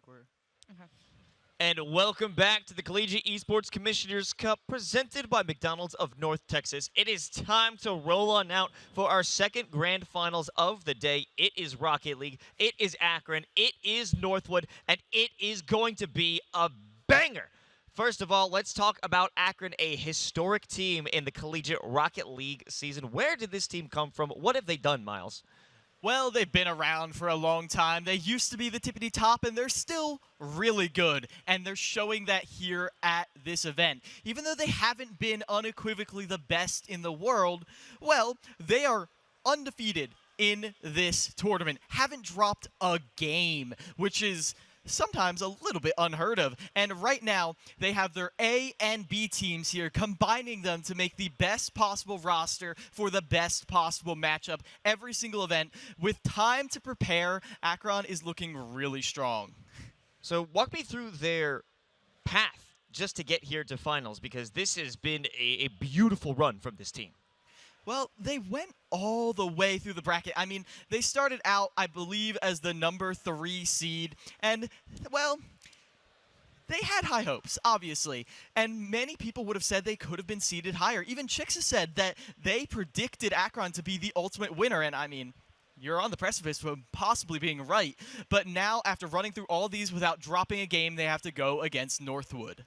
think we're... Okay. And welcome back to the Collegiate Esports Commissioners Cup presented by McDonald's of North Texas. It is time to roll on out for our second grand finals of the day. It is Rocket League, it is Akron, it is Northwood, and it is going to be a banger. First of all, let's talk about Akron, a historic team in the Collegiate Rocket League season. Where did this team come from? What have they done, Miles? Well, they've been around for a long time. They used to be the tippity top, and they're still really good. And they're showing that here at this event. Even though they haven't been unequivocally the best in the world, well, they are undefeated in this tournament. Haven't dropped a game, which is sometimes a little bit unheard of. And right now, they have their A and B teams here, combining them to make the best possible roster for the best possible matchup every single event. With time to prepare, Akron is looking really strong. So walk me through their path just to get here to finals, because this has been a beautiful run from this team. Well, they went all the way through the bracket. I mean, they started out, I believe, as the number 3 seed. And, well, they had high hopes, obviously. And many people would have said they could have been seeded higher. Even Chicks said that they predicted Akron to be the ultimate winner. And, I mean, you're on the precipice of possibly being right. But now, after running through all these without dropping a game, they have to go against Northwood.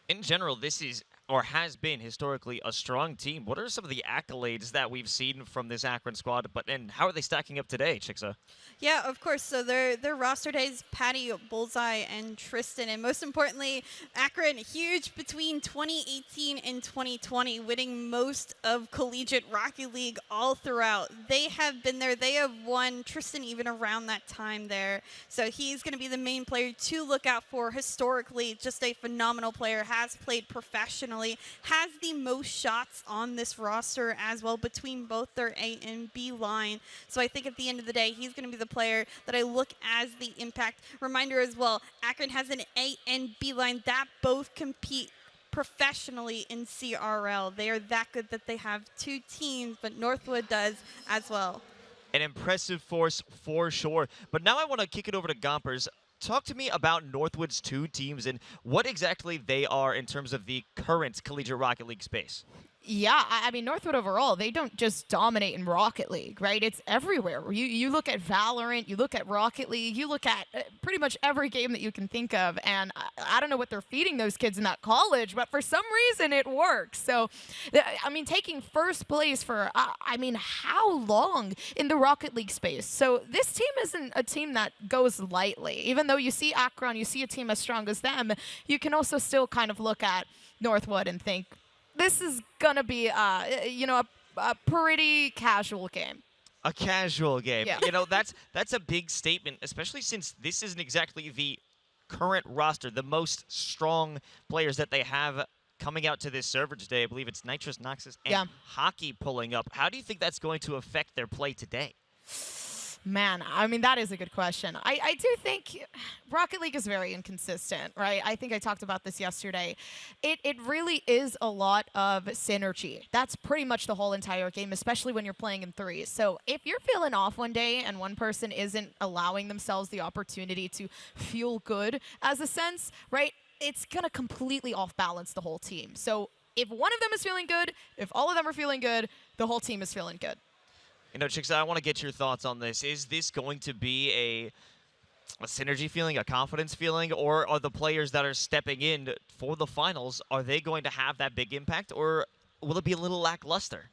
In general, this is, or has been historically, a strong team. What are some of the accolades that we've seen from this Akron squad, and how are they stacking up today, Chixa? Yeah, of course. So their roster days, Patty, Bullseye, and Tristan. And most importantly, Akron, huge between 2018 and 2020, winning most of Collegiate Rocket League all throughout. They have been there. They have won, Tristan even around that time there. So he's going to be the main player to look out for historically. Just a phenomenal player, has played professionally, has the most shots on this roster as well between both their A and B line. So I think at the end of the day, he's going to be the player that I look as the impact. Reminder as well, Akron has an A and B line that both compete professionally in CRL. They are that good that they have 2 teams, but Northwood does as well. An impressive force for sure. But now I want to kick it over to Gompers. Talk to me about Northwood's 2 teams and what exactly they are in terms of the current Collegiate Rocket League space. Yeah, I mean, Northwood overall, they don't just dominate in Rocket League, right? It's everywhere. You look at Valorant, you look at Rocket League, you look at pretty much every game that you can think of, and I don't know what they're feeding those kids in that college, but for some reason it works. So, I mean, taking first place for, I mean, how long in the Rocket League space? So this team isn't a team that goes lightly. Even though you see Akron, you see a team as strong as them, you can also still kind of look at Northwood and think, this is going to be, you know, a pretty casual game. A casual game. Yeah. You know, that's a big statement, especially since this isn't exactly the current roster, the most strong players that they have coming out to this server today. I believe it's Nitrous, Noxus, and Hockey pulling up. How do you think that's going to affect their play today? Man, I mean, that is a good question. I do think Rocket League is very inconsistent, right? I think I talked about this yesterday. It really is a lot of synergy. That's pretty much the whole entire game, especially when you're playing in 3s. So if you're feeling off one day and one person isn't allowing themselves the opportunity to feel good as a sense, right, it's going to completely off-balance the whole team. So if one of them is feeling good, if all of them are feeling good, the whole team is feeling good. You know, Chicks, I want to get your thoughts on this. Is this going to be a synergy feeling, a confidence feeling, or are the players that are stepping in for the finals, are they going to have that big impact, or will it be a little lackluster?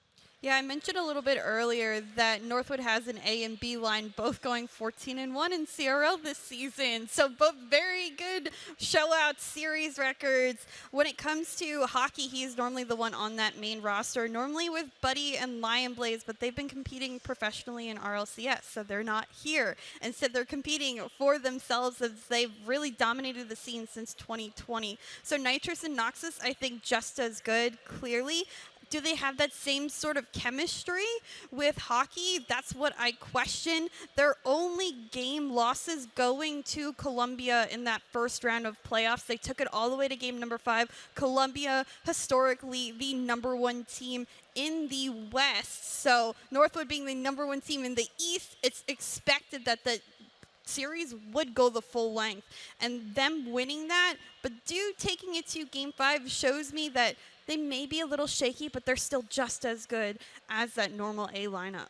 Yeah, I mentioned a little bit earlier that Northwood has an A and B line, both going 14-1 in CRL this season. So both very good show-out series records. When it comes to hockey, he's normally the one on that main roster, normally with Buddy and Lion Blaze, but they've been competing professionally in RLCS, so they're not here. Instead, they're competing for themselves as they've really dominated the scene since 2020. So Nitrous and Noxus, I think, just as good, clearly. Do they have that same sort of chemistry with hockey? That's what I question. Their only game losses going to Columbia in that first round of playoffs. They took it all the way to game number 5. Columbia, historically, the #1 team in the West. So Northwood being the #1 team in the East, it's expected that the series would go the full length. And them winning that, but taking it to Game 5 shows me that they may be a little shaky, but they're still just as good as that normal A lineup.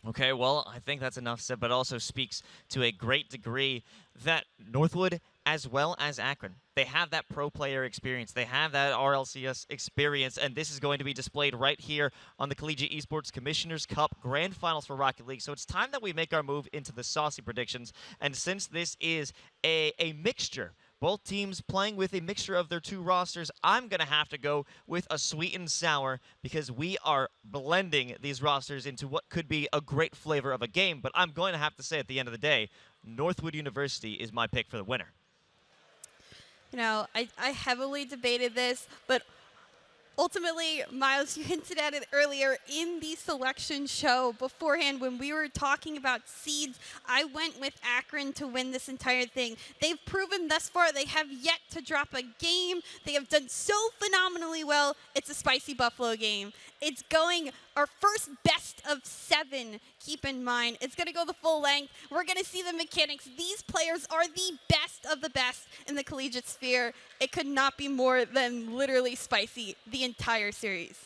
Okay, well, I think that's enough said, but also speaks to a great degree that Northwood, as well as Akron, they have that pro player experience. They have that RLCS experience, and this is going to be displayed right here on the Collegiate Esports Commissioners Cup Grand Finals for Rocket League. So it's time that we make our move into the saucy predictions, and since this is a mixture, both teams playing with a mixture of their two rosters, I'm going to have to go with a sweet and sour because we are blending these rosters into what could be a great flavor of a game. But I'm going to have to say at the end of the day, Northwood University is my pick for the winner. You know, I heavily debated this, but ultimately, Miles, you hinted at it earlier in the selection show beforehand when we were talking about seeds. I went with Akron to win this entire thing. They've proven thus far they have yet to drop a game. They have done so phenomenally well. It's a spicy Buffalo game. It's going our first best of 7, keep in mind. It's going to go the full length. We're going to see the mechanics. These players are the best of the best in the collegiate sphere. It could not be more than literally spicy the entire series.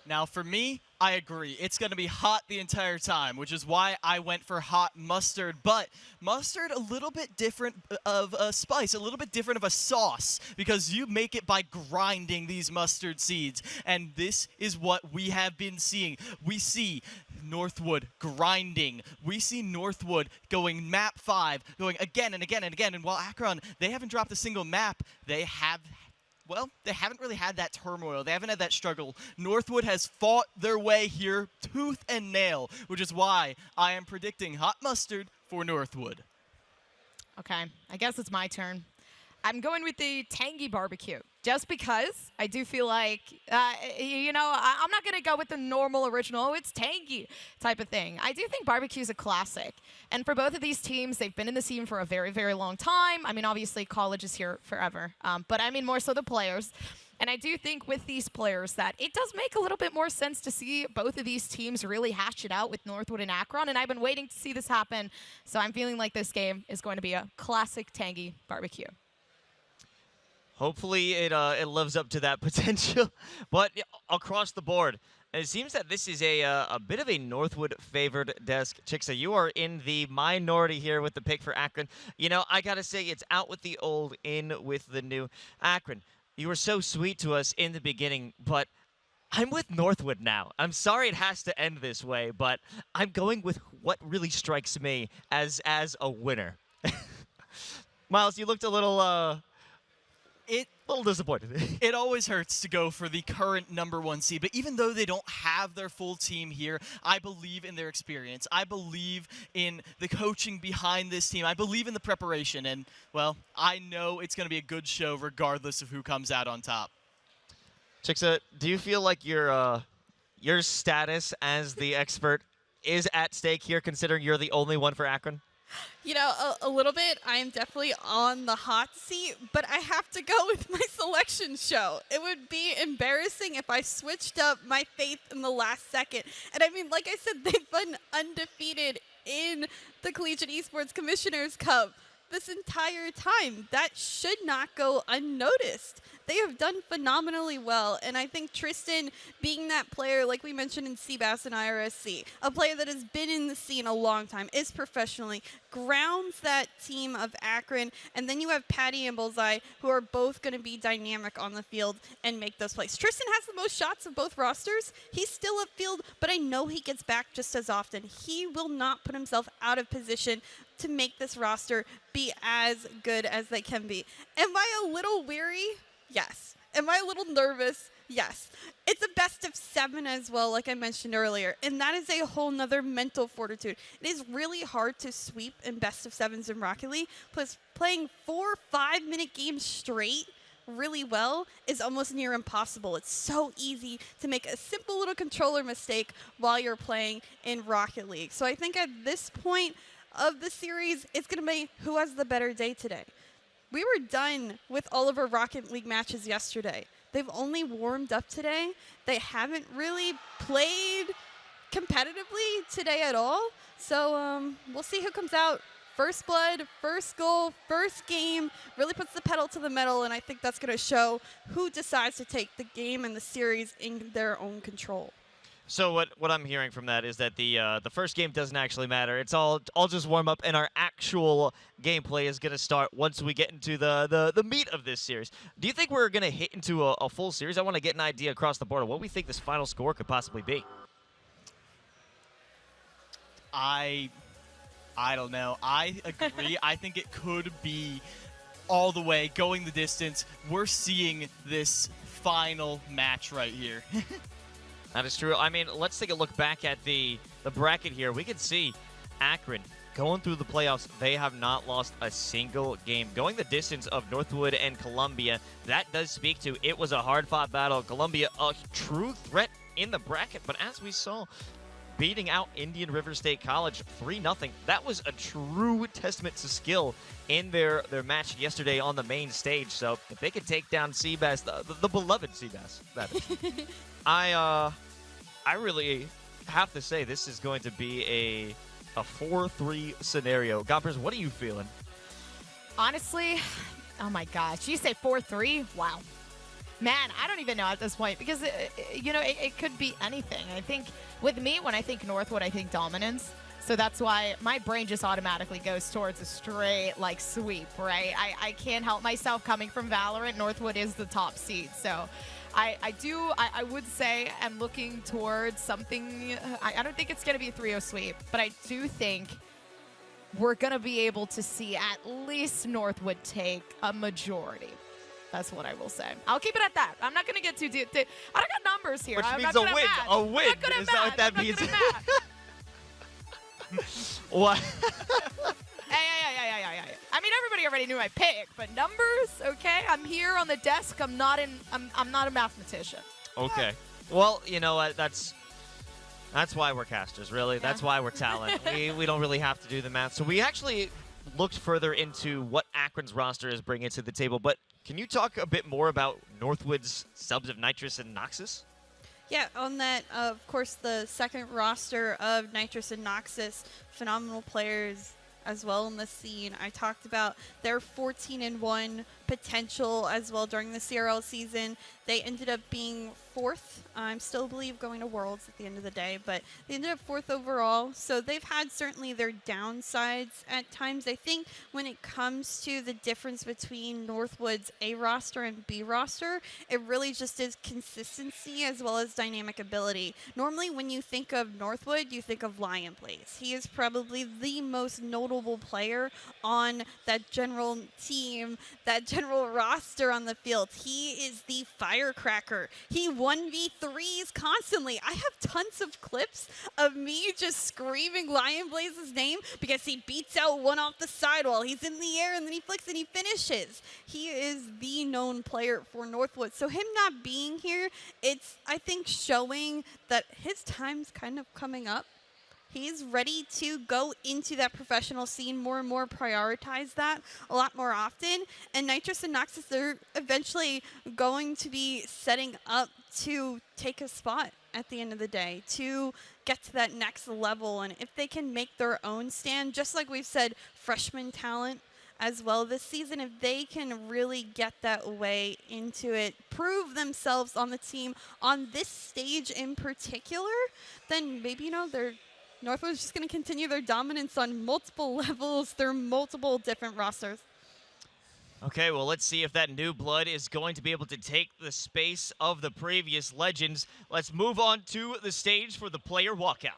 Now, for me, I agree. It's going to be hot the entire time, which is why I went for hot mustard. But mustard, a little bit different of a spice, a little bit different of a sauce, because you make it by grinding these mustard seeds. And this is what we have been seeing. We see Northwood grinding. We see Northwood going map 5, going again and again and again. And while Akron, they haven't dropped a single map, they haven't really had that turmoil. They haven't had that struggle. Northwood has fought their way here tooth and nail, which is why I am predicting hot mustard for Northwood. Okay, I guess it's my turn. I'm going with the tangy barbecue, just because I do feel like, I'm not going to go with the normal original, it's tangy type of thing. I do think barbecue is a classic. And for both of these teams, they've been in the scene for a very, very long time. I mean, obviously, college is here forever. But I mean more so the players. And I do think with these players that it does make a little bit more sense to see both of these teams really hash it out with Northwood and Akron. And I've been waiting to see this happen. So I'm feeling like this game is going to be a classic tangy barbecue. Hopefully it lives up to that potential. But across the board, it seems that this is a bit of a Northwood favored desk. Chicksa, you are in the minority here with the pick for Akron. You know, I got to say, it's out with the old, in with the new. Akron, you were so sweet to us in the beginning, but I'm with Northwood now. I'm sorry it has to end this way, but I'm going with what really strikes me as a winner. Miles, you looked a little disappointed. It always hurts to go for the current #1 seed, but even though they don't have their full team here, I believe in their experience. I believe in the coaching behind this team. I believe in the preparation, and, well, I know it's going to be a good show regardless of who comes out on top. Chicksa, do you feel like your status as the expert is at stake here, considering you're the only one for Akron? You know, a little bit. I am definitely on the hot seat, but I have to go with my selection show. It would be embarrassing if I switched up my faith in the last second. And I mean, like I said, they've been undefeated in the Collegiate Esports Commissioners Cup this entire time. That should not go unnoticed. They have done phenomenally well, and I think Tristan, being that player, like we mentioned in CBAS and IRSC, a player that has been in the scene a long time, is professionally, grounds that team of Akron, and then you have Patty and Bullseye, who are both going to be dynamic on the field and make those plays. Tristan has the most shots of both rosters. He's still upfield, but I know he gets back just as often. He will not put himself out of position to make this roster be as good as they can be. Am I a little weary? Yes. Am I a little nervous? Yes. It's a best of 7 as well, like I mentioned earlier, and that is a whole nother mental fortitude. It is really hard to sweep in best of 7s in Rocket League, plus playing 4 5-minute games straight really well is almost near impossible. It's so easy to make a simple little controller mistake while you're playing in Rocket League. So I think at this point of the series, it's going to be who has the better day today. We were done with all of our Rocket League matches yesterday. They've only warmed up today. They haven't really played competitively today at all. So we'll see who comes out first blood, first goal, first game, really puts the pedal to the metal, and I think that's going to show who decides to take the game and the series in their own control. So what I'm hearing from that is that the first game doesn't actually matter. It's all just warm up, and our actual gameplay is going to start once we get into the meat of this series. Do you think we're going to hit into a full series? I want to get an idea across the board of what we think this final score could possibly be. I don't know. I agree. I think it could be all the way, going the distance. We're seeing this final match right here. That is true. I mean, let's take a look back at the bracket here. We can see Akron going through the playoffs. They have not lost a single game. Going the distance of Northwood and Columbia, that does speak to it was a hard-fought battle. Columbia, a true threat in the bracket, but as we saw, beating out Indian River State College 3-0. That was a true testament to skill in their match yesterday on the main stage. So if they could take down Seabass, the beloved Seabass, that is. I really have to say this is going to be a 4-3 scenario. Gompers, what are you feeling? Honestly, oh my gosh, you say 4-3? Wow. Man, I don't even know at this point because, it could be anything. I think with me, when I think Northwood, I think dominance. So that's why my brain just automatically goes towards a straight, sweep, right? I can't help myself coming from Valorant. Northwood is the top seed. So I would say I'm looking towards something. I don't think it's going to be a 3-0 sweep, but I do think we're going to be able to see at least Northwood take a majority. That's what I will say. I'll keep it at that. I'm not going to get too deep. I don't got numbers here. Which I'm means not a good win. at math. A win. I'm not good at Is that what that math. means? I'm not good at math. What? Hey. I mean, everybody already knew my pick, but numbers, okay? I'm here on the desk. I'm not a mathematician. Okay. Well, you know what? That's why we're casters, really. Yeah. That's why we're talent. we don't really have to do the math. So we actually looked further into what Akron's roster is bringing to the table, but can you talk a bit more about Northwood's subs of Nitrous and Noxus? Yeah, on that, of course, the second roster of Nitrous and Noxus, phenomenal players as well in the scene. I talked about their 14-1 potential as well during the CRL season. They ended up being 4th. I still believe going to Worlds at the end of the day, but they ended up 4th overall. So they've had certainly their downsides at times. I think when it comes to the difference between Northwood's A roster and B roster, it really just is consistency as well as dynamic ability. Normally when you think of Northwood, you think of Lion Blaze. He is probably the most notable player on that general team, that general roster on the field. He is the firecracker. He 1v3s constantly. I have tons of clips of me just screaming Lion Blaze's name because he beats out one off the side while he's in the air and then he flicks and he finishes. He is the known player for Northwood. So him not being here, it's, I think, showing that his time's kind of coming up. He's ready to go into that professional scene more and more, prioritize that a lot more often. And Nitrous and Noxus, they're eventually going to be setting up to take a spot at the end of the day, to get to that next level. And if they can make their own stand, just like we've said, freshman talent as well this season, if they can really get that way into it, prove themselves on the team on this stage in particular, then maybe, Northwood's just going to continue their dominance on multiple levels through multiple different rosters. Okay, well, let's see if that new blood is going to be able to take the space of the previous legends. Let's move on to the stage for the player walkout.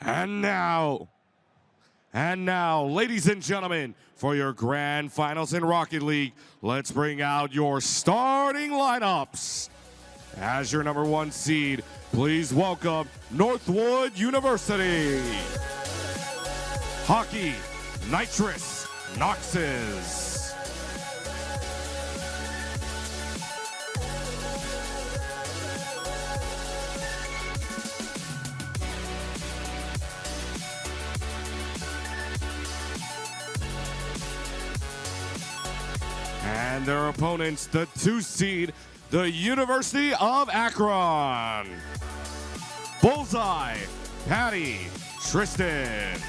And now, ladies and gentlemen, for your grand finals in Rocket League, let's bring out your starting lineups. As your number 1 seed, please welcome Northwood University. Hockey, Nitrous, Noxus. And their opponents, the 2 seed, the University of Akron. Bullseye, Patty, Tristan.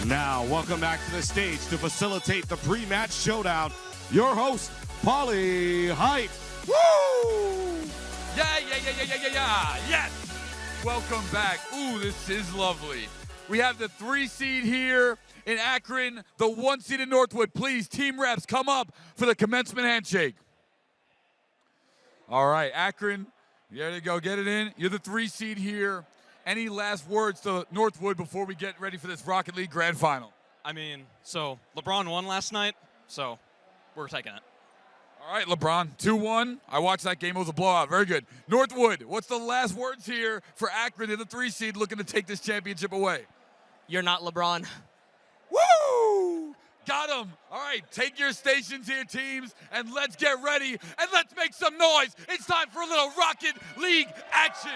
Now, welcome back to the stage to facilitate the pre-match showdown, your host, Polly Hype. Woo! Yeah. Yes! Welcome back. Ooh, this is lovely. We have the 3 seed here in Akron, the 1 seed in Northwood. Please, team reps, come up for the commencement handshake. All right, Akron, there you go. Get it in. You're the 3 seed here. Any last words to Northwood before we get ready for this Rocket League Grand Final? I mean, so LeBron won last night, so we're taking it. All right, LeBron, 2-1. I watched that game. It was a blowout. Very good. Northwood, what's the last words here for Akron in the 3 seed looking to take this championship away? You're not LeBron. Woo! Got him. All right, take your stations here, teams, and let's get ready, and let's make some noise. It's time for a little Rocket League action.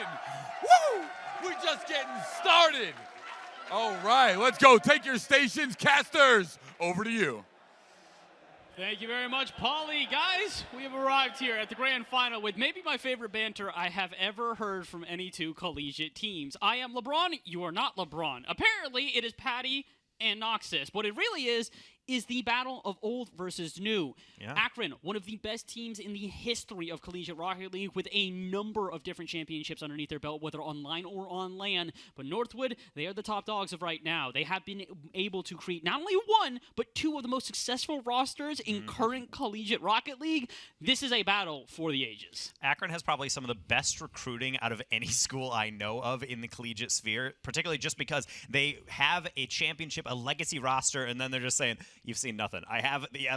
Woo! We're just getting started. All right, let's go. Take your stations, casters. Over to you. Thank you very much, Paulie. Guys, we have arrived here at the grand final with maybe my favorite banter I have ever heard from any 2 collegiate teams. I am LeBron, you are not LeBron. Apparently, it is Patty and Noxus. What it really is the battle of old versus new. Yeah. Akron, one of the best teams in the history of Collegiate Rocket League with a number of different championships underneath their belt, whether online or on LAN. But Northwood, they are the top dogs of right now. They have been able to create not only 1, but 2 of the most successful rosters in current Collegiate Rocket League. This is a battle for the ages. Akron has probably some of the best recruiting out of any school I know of in the collegiate sphere, particularly just because they have a championship, a legacy roster, and then they're just saying, you've seen nothing. I have the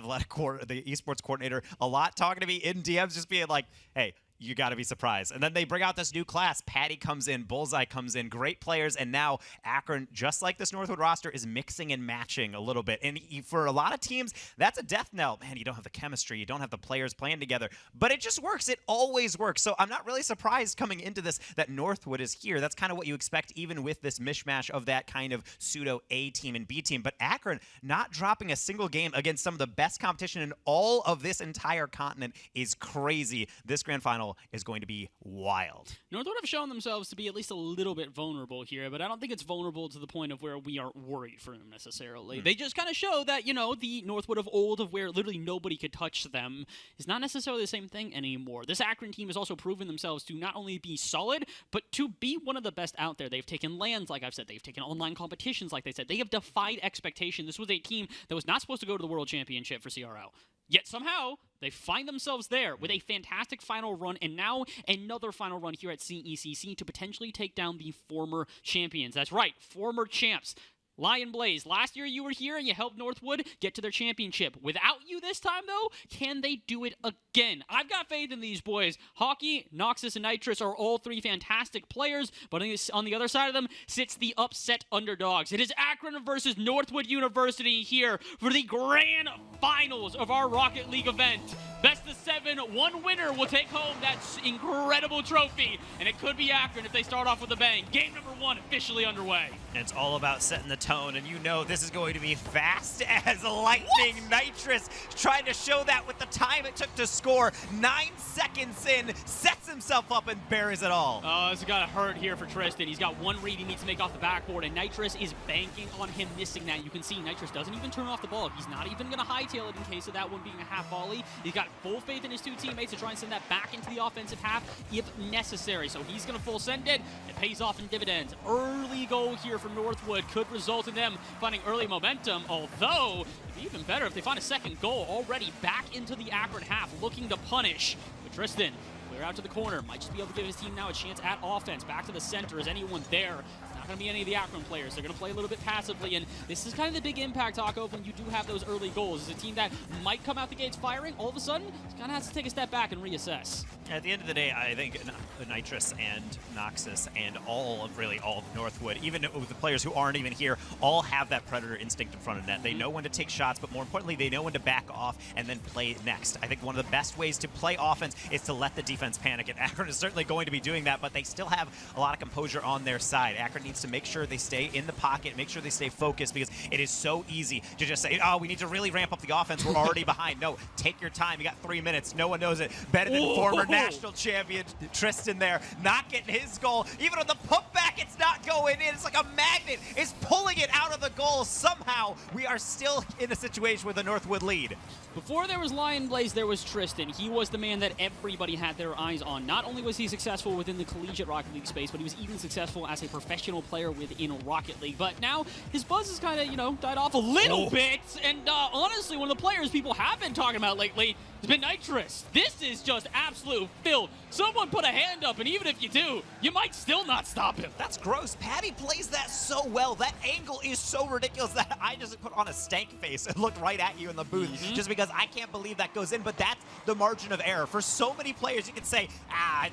the esports coordinator a lot talking to me in DMs, just being like, hey, you got to be surprised. And then they bring out this new class. Patty comes in, Bullseye comes in, great players, and now Akron, just like this Northwood roster, is mixing and matching a little bit. And for a lot of teams, that's a death knell. Man, you don't have the chemistry, you don't have the players playing together, but it just works. It always works. So I'm not really surprised coming into this that Northwood is here. That's kind of what you expect, even with this mishmash of that kind of pseudo A team and B team. But Akron not dropping a single game against some of the best competition in all of this entire continent is crazy. This grand final is going to be wild. Northwood have shown themselves to be at least a little bit vulnerable here, but I don't think it's vulnerable to the point of where we are worried for them necessarily. They just kind of show that, the Northwood of old, of where literally nobody could touch them, is not necessarily the same thing anymore. This Akron team has also proven themselves to not only be solid, but to be one of the best out there. They've taken lands, like I've said. They've taken online competitions, like they said. They have defied expectation. This was a team that was not supposed to go to the World Championship for CRL. Yet somehow, they find themselves there with a fantastic final run, and now another final run here at CECC to potentially take down the former champions. That's right, former champs. Lion Blaze, last year you were here and you helped Northwood get to their championship. Without you this time, though, can they do it again? I've got faith in these boys. Hockey, Noxus, and Nitrous are all 3 fantastic players, but on the other side of them sits the upset underdogs. It is Akron versus Northwood University here for the grand finals of our Rocket League event. Best of 7, 1 winner will take home that incredible trophy, and it could be Akron if they start off with a bang. Game number 1 officially underway. And it's all about setting the tone, and this is going to be fast as lightning. Nitrous trying to show that with the time it took to score. 9 seconds in, sets himself up and buries it all. Oh, this has got to hurt here for Tristan. He's got 1 read he needs to make off the backboard, and Nitrous is banking on him missing that. You can see Nitrous doesn't even turn off the ball. He's not even going to hightail it in case of that one being a half volley. He's got full faith in his 2 teammates to try and send that back into the offensive half if necessary. So he's going to full send it. It pays off in dividends. Early goal here for Northwood could result in them finding early momentum, although it'd be even better if they find a second goal already back into the Akron half, looking to punish. But Tristan, clear out to the corner, might just be able to give his team now a chance at offense. Back to the center. Is anyone there? Not going to be any of the Akron players. They're going to play a little bit passively, and this is kind of the big impact, Taco, when you do have those early goals. It's a team that might come out the gates firing. All of a sudden, it kind of has to take a step back and reassess. At the end of the day, I think Nitrous and Noxus and all of Northwood, even with the players who aren't even here, all have that predator instinct in front of net. They know when to take shots, but more importantly, they know when to back off and then play next. I think one of the best ways to play offense is to let the defense defense panic, and Akron is certainly going to be doing that, but they still have a lot of composure on their side. Akron needs to make sure they stay in the pocket, make sure they stay focused, because it is so easy to just say, oh, we need to really ramp up the offense. We're already behind. No, take your time. You got 3 minutes. No one knows it better than former national champion Tristan there, not getting his goal. Even on the putback, it's not going in. It's like a magnet. It's pulling it out of the goal. Somehow, we are still in a situation with a Northwood lead. Before there was Lion Blaze, there was Tristan. He was the man that everybody had their eyes on. Not only was he successful within the collegiate Rocket League space, but he was even successful as a professional player within Rocket League. But now his buzz has kind of, died off a little bit. And honestly, one of the players people have been talking about lately has been Nitrous. This is just absolute filth. Someone put a hand up, and even if you do, you might still not stop him. That's gross. Patty plays that so well. That angle is so ridiculous that I just put on a stank face and looked right at you in the booth just because I can't believe that goes in. But that's the margin of error. For so many players, you can say,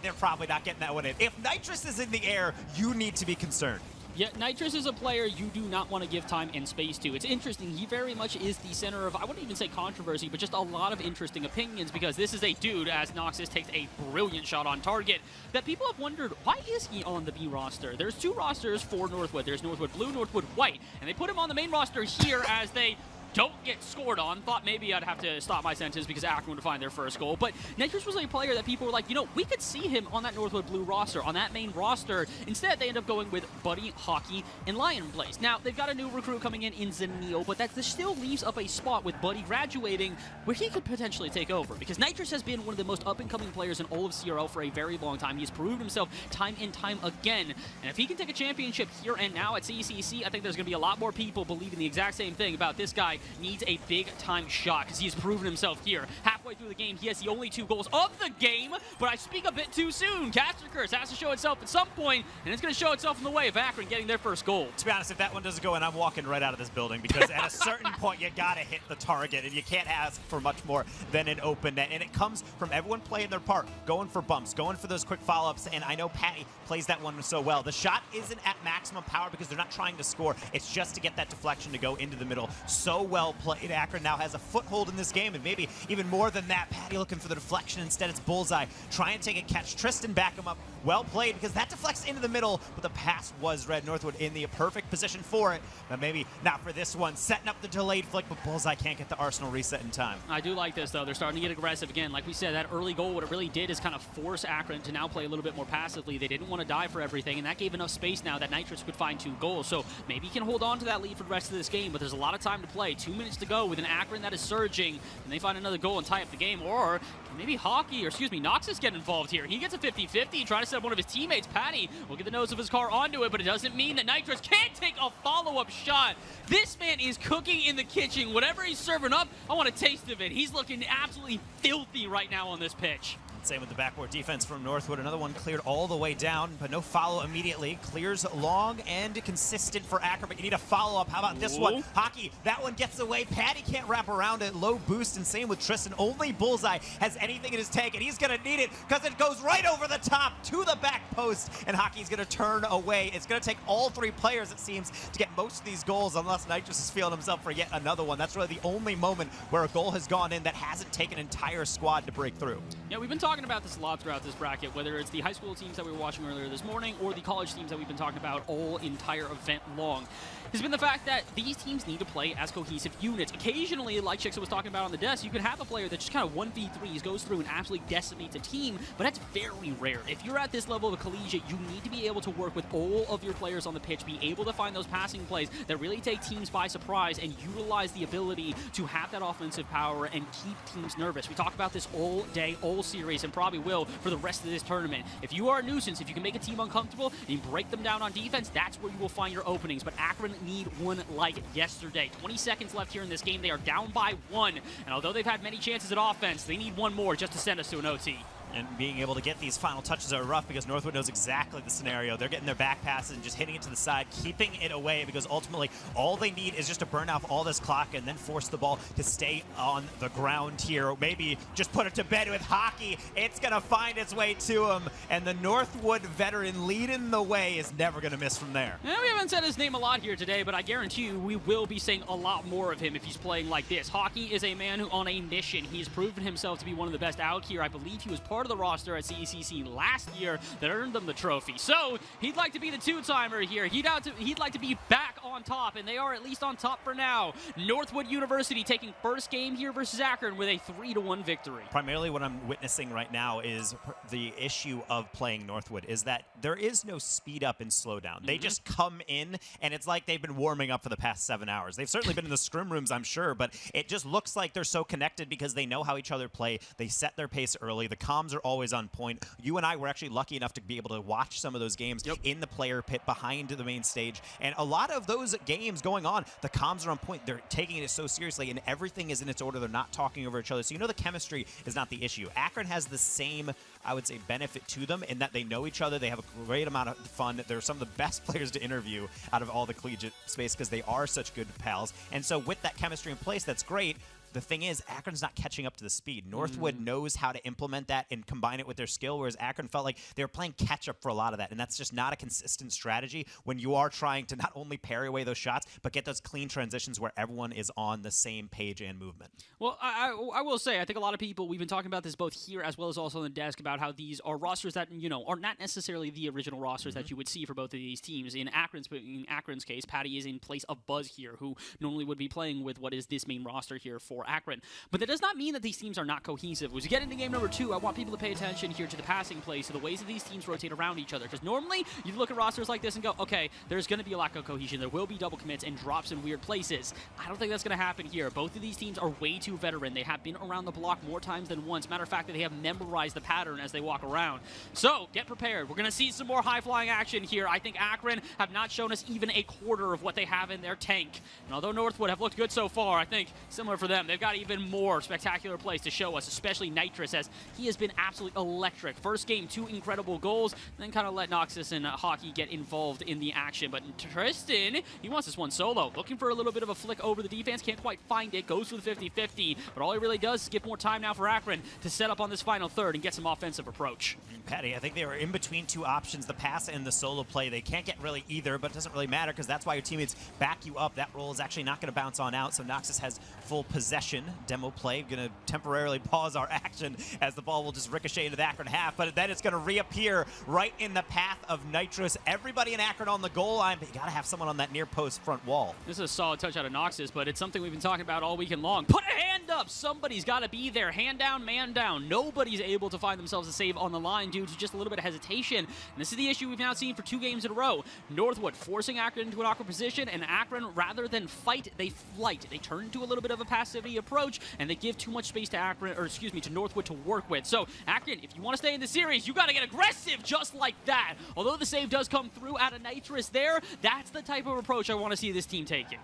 they're probably not getting that one in. If Nitrous is in the air, you need to be concerned. Yeah, Nitrous is a player you do not want to give time and space to. It's interesting. He very much is the center of, I wouldn't even say controversy, but just a lot of interesting opinions, because this is a dude, as Noxus takes a brilliant shot on target, that people have wondered, why is he on the B roster? There's 2 rosters for Northwood. There's Northwood Blue, Northwood White, and they put him on the main roster here as they don't get scored on. Thought maybe I'd have to stop my sentence because Akron would find their first goal. But Nitrous was a player that people were like, we could see him on that Northwood Blue roster, on that main roster. Instead, they end up going with Buddy, Hockey, and Lion Blaze. Now, they've got a new recruit coming in Zanil, but that still leaves up a spot with Buddy graduating where he could potentially take over, because Nitrous has been one of the most up-and-coming players in all of CRL for a very long time. He's proved himself time and time again. And if he can take a championship here and now at CECC, I think there's going to be a lot more people believing the exact same thing about this guy. Needs a big-time shot because he's proven himself here. Halfway through the game, he has the only 2 goals of the game, but I speak a bit too soon. Caster Curse has to show itself at some point, and it's going to show itself in the way of Akron getting their first goal. To be honest, if that one doesn't go in, I'm walking right out of this building, because at a certain point, you got to hit the target, and you can't ask for much more than an open net. And it comes from everyone playing their part, going for bumps, going for those quick follow-ups, and I know Patty plays that one so well. The shot isn't at maximum power because they're not trying to score. It's just to get that deflection to go into the middle. So well played. Akron now has a foothold in this game, and maybe even more than that. Patty looking for the deflection. Instead, it's Bullseye. Try and take a catch. Tristan back him up. Well played, because that deflects into the middle, but the pass was read. Northwood in the perfect position for it, but maybe not for this one. Setting up the delayed flick, but Bullseye can't get the Arsenal reset in time. I do like this, though. They're starting to get aggressive again. Like we said, that early goal, what it really did is kind of force Akron to now play a little bit more passively. They didn't want to die for everything, and that gave enough space now that Nitrous could find 2 goals. So maybe he can hold on to that lead for the rest of this game, but there's a lot of time to play. 2 minutes to go with an Akron that is surging, and they find another goal and tie up the game. Or maybe Noxus get involved here. He gets a 50-50, trying to set up one of his teammates. Patty will get the nose of his car onto it, but it doesn't mean that Nitrous can't take a follow-up shot. This man is cooking in the kitchen. Whatever he's serving up, I want a taste of it. He's looking absolutely filthy right now on this pitch. Same with the backboard defense from Northwood. Another one cleared all the way down, but no follow immediately. Clears long and consistent for Akron, but you need a follow-up. How about this one? Hockey, that one gets away. Patty can't wrap around it. Low boost, and same with Tristan. Only Bullseye has anything in his tank, and he's going to need it because it goes right over the top to the back post, and Hockey's going to turn away. It's going to take all 3 players, it seems, to get most of these goals, unless Nitrous is feeling himself for yet another one. That's really the only moment where a goal has gone in that hasn't taken an entire squad to break through. Yeah, we've been talking about this a lot throughout this bracket, whether it's the high school teams that we were watching earlier this morning or the college teams that we've been talking about all entire event long, has been the fact that these teams need to play as cohesive units. Occasionally, like Chicksa was talking about on the desk, you could have a player that just kind of 1v3s, goes through and absolutely decimates a team, but that's very rare. If you're at this level of collegiate, you need to be able to work with all of your players on the pitch, be able to find those passing plays that really take teams by surprise and utilize the ability to have that offensive power and keep teams nervous. We talk about this all day, all series, and probably will for the rest of this tournament. If you are a nuisance, if you can make a team uncomfortable and you break them down on defense, that's where you will find your openings. But Akron need one like yesterday. 20 seconds left here in this game. They are down by 1. And although they've had many chances at offense, they need 1 more just to send us to an OT. And being able to get these final touches are rough because Northwood knows exactly the scenario. They're getting their back passes and just hitting it to the side, keeping it away, because ultimately all they need is just to burn off all this clock and then force the ball to stay on the ground here. Maybe just put it to bed with Hockey. It's going to find its way to him, and the Northwood veteran leading the way is never going to miss from there. Yeah, we haven't said his name a lot here today, but I guarantee you we will be saying a lot more of him if he's playing like this. Hockey is a man who on a mission. He's proven himself to be one of the best out here. I believe he was part part of the roster at CECC last year that earned them the trophy. So he'd like to be the two-timer here. He'd like to be back on top, and they are at least on top for now. Northwood University taking first game here versus Akron with a 3-1 victory. Primarily what I'm witnessing right now is the issue of playing Northwood is that there is no speed up and slow down. They just come in, and it's like they've been warming up for the past 7 hours. They've certainly been in the scrim rooms, I'm sure, but it just looks like they're so connected because they know how each other play. They set their pace early. The comms are always on point. You and I were actually lucky enough to be able to watch some of those games in the player pit behind the main stage, and a lot of those games going on, the comms are on point. They're taking it so seriously, and everything is in its order. They're not talking over each other, so you know the chemistry is not the issue. Akron has the same, I would say, benefit to them in that they know each other. They have a great amount of fun. They're some of the best players to interview out of all the collegiate space because they are such good pals. And so with that chemistry in place, that's great. The thing is, Akron's not catching up to the speed. Northwood knows how to implement that and combine it with their skill, whereas Akron felt like they were playing catch-up for a lot of that, and that's just not a consistent strategy when you are trying to not only parry away those shots, but get those clean transitions where everyone is on the same page and movement. Well, I will say, I think a lot of people, we've been talking about this both here as well as also on the desk, about how these are rosters that, you know, are not necessarily the original rosters that you would see for both of these teams. In Akron's case, Patty is in place of Buzz here, who normally would be playing with what is this main roster here for Akron. But that does not mean that these teams are not cohesive. As we get into game number 2, I want people to pay attention here to the passing plays, to the ways that these teams rotate around each other. Because normally, you look at rosters like this and go, okay, there's going to be a lack of cohesion. There will be double commits and drops in weird places. I don't think that's going to happen here. Both of these teams are way too veteran. They have been around the block more times than once. Matter of fact, they have memorized the pattern as they walk around. So, get prepared. We're going to see some more high-flying action here. I think Akron have not shown us even a quarter of what they have in their tank. And although Northwood have looked good so far, I think similar for them, they've got even more spectacular plays to show us, especially Nitrous, as he has been absolutely electric. First game, 2 incredible goals, then kind of let Noxus and Hockey get involved in the action. But Tristan, he wants this one solo. Looking for a little bit of a flick over the defense, can't quite find it, goes for the 50-50, but all he really does is give more time now for Akron to set up on this final third and get some offensive approach. Patty, I think they were in between 2 options, the pass and the solo play. They can't get really either, but it doesn't really matter because that's why your teammates back you up. That roll is actually not going to bounce on out, so Noxus has full possession. Demo play, going to temporarily pause our action as the ball will just ricochet into the Akron half, but then it's going to reappear right in the path of Nitrous. Everybody in Akron on the goal line, but you got to have someone on that near post front wall. This is a solid touch out of Noxus, but it's something we've been talking about all weekend long. Put a hand up! Somebody's got to be there. Hand down, man down. Nobody's able to find themselves a save on the line due to just a little bit of hesitation. And this is the issue we've now seen for 2 games in a row. Northwood forcing Akron into an awkward position, and Akron, rather than fight, they flight. They turn into a little bit of a passivity approach, and they give too much space to Akron, or excuse me, to Northwood to work with. So, Akron, if you want to stay in the series, you got to get aggressive just like that. Although the save does come through out of Nitrous there, that's the type of approach I want to see this team taking.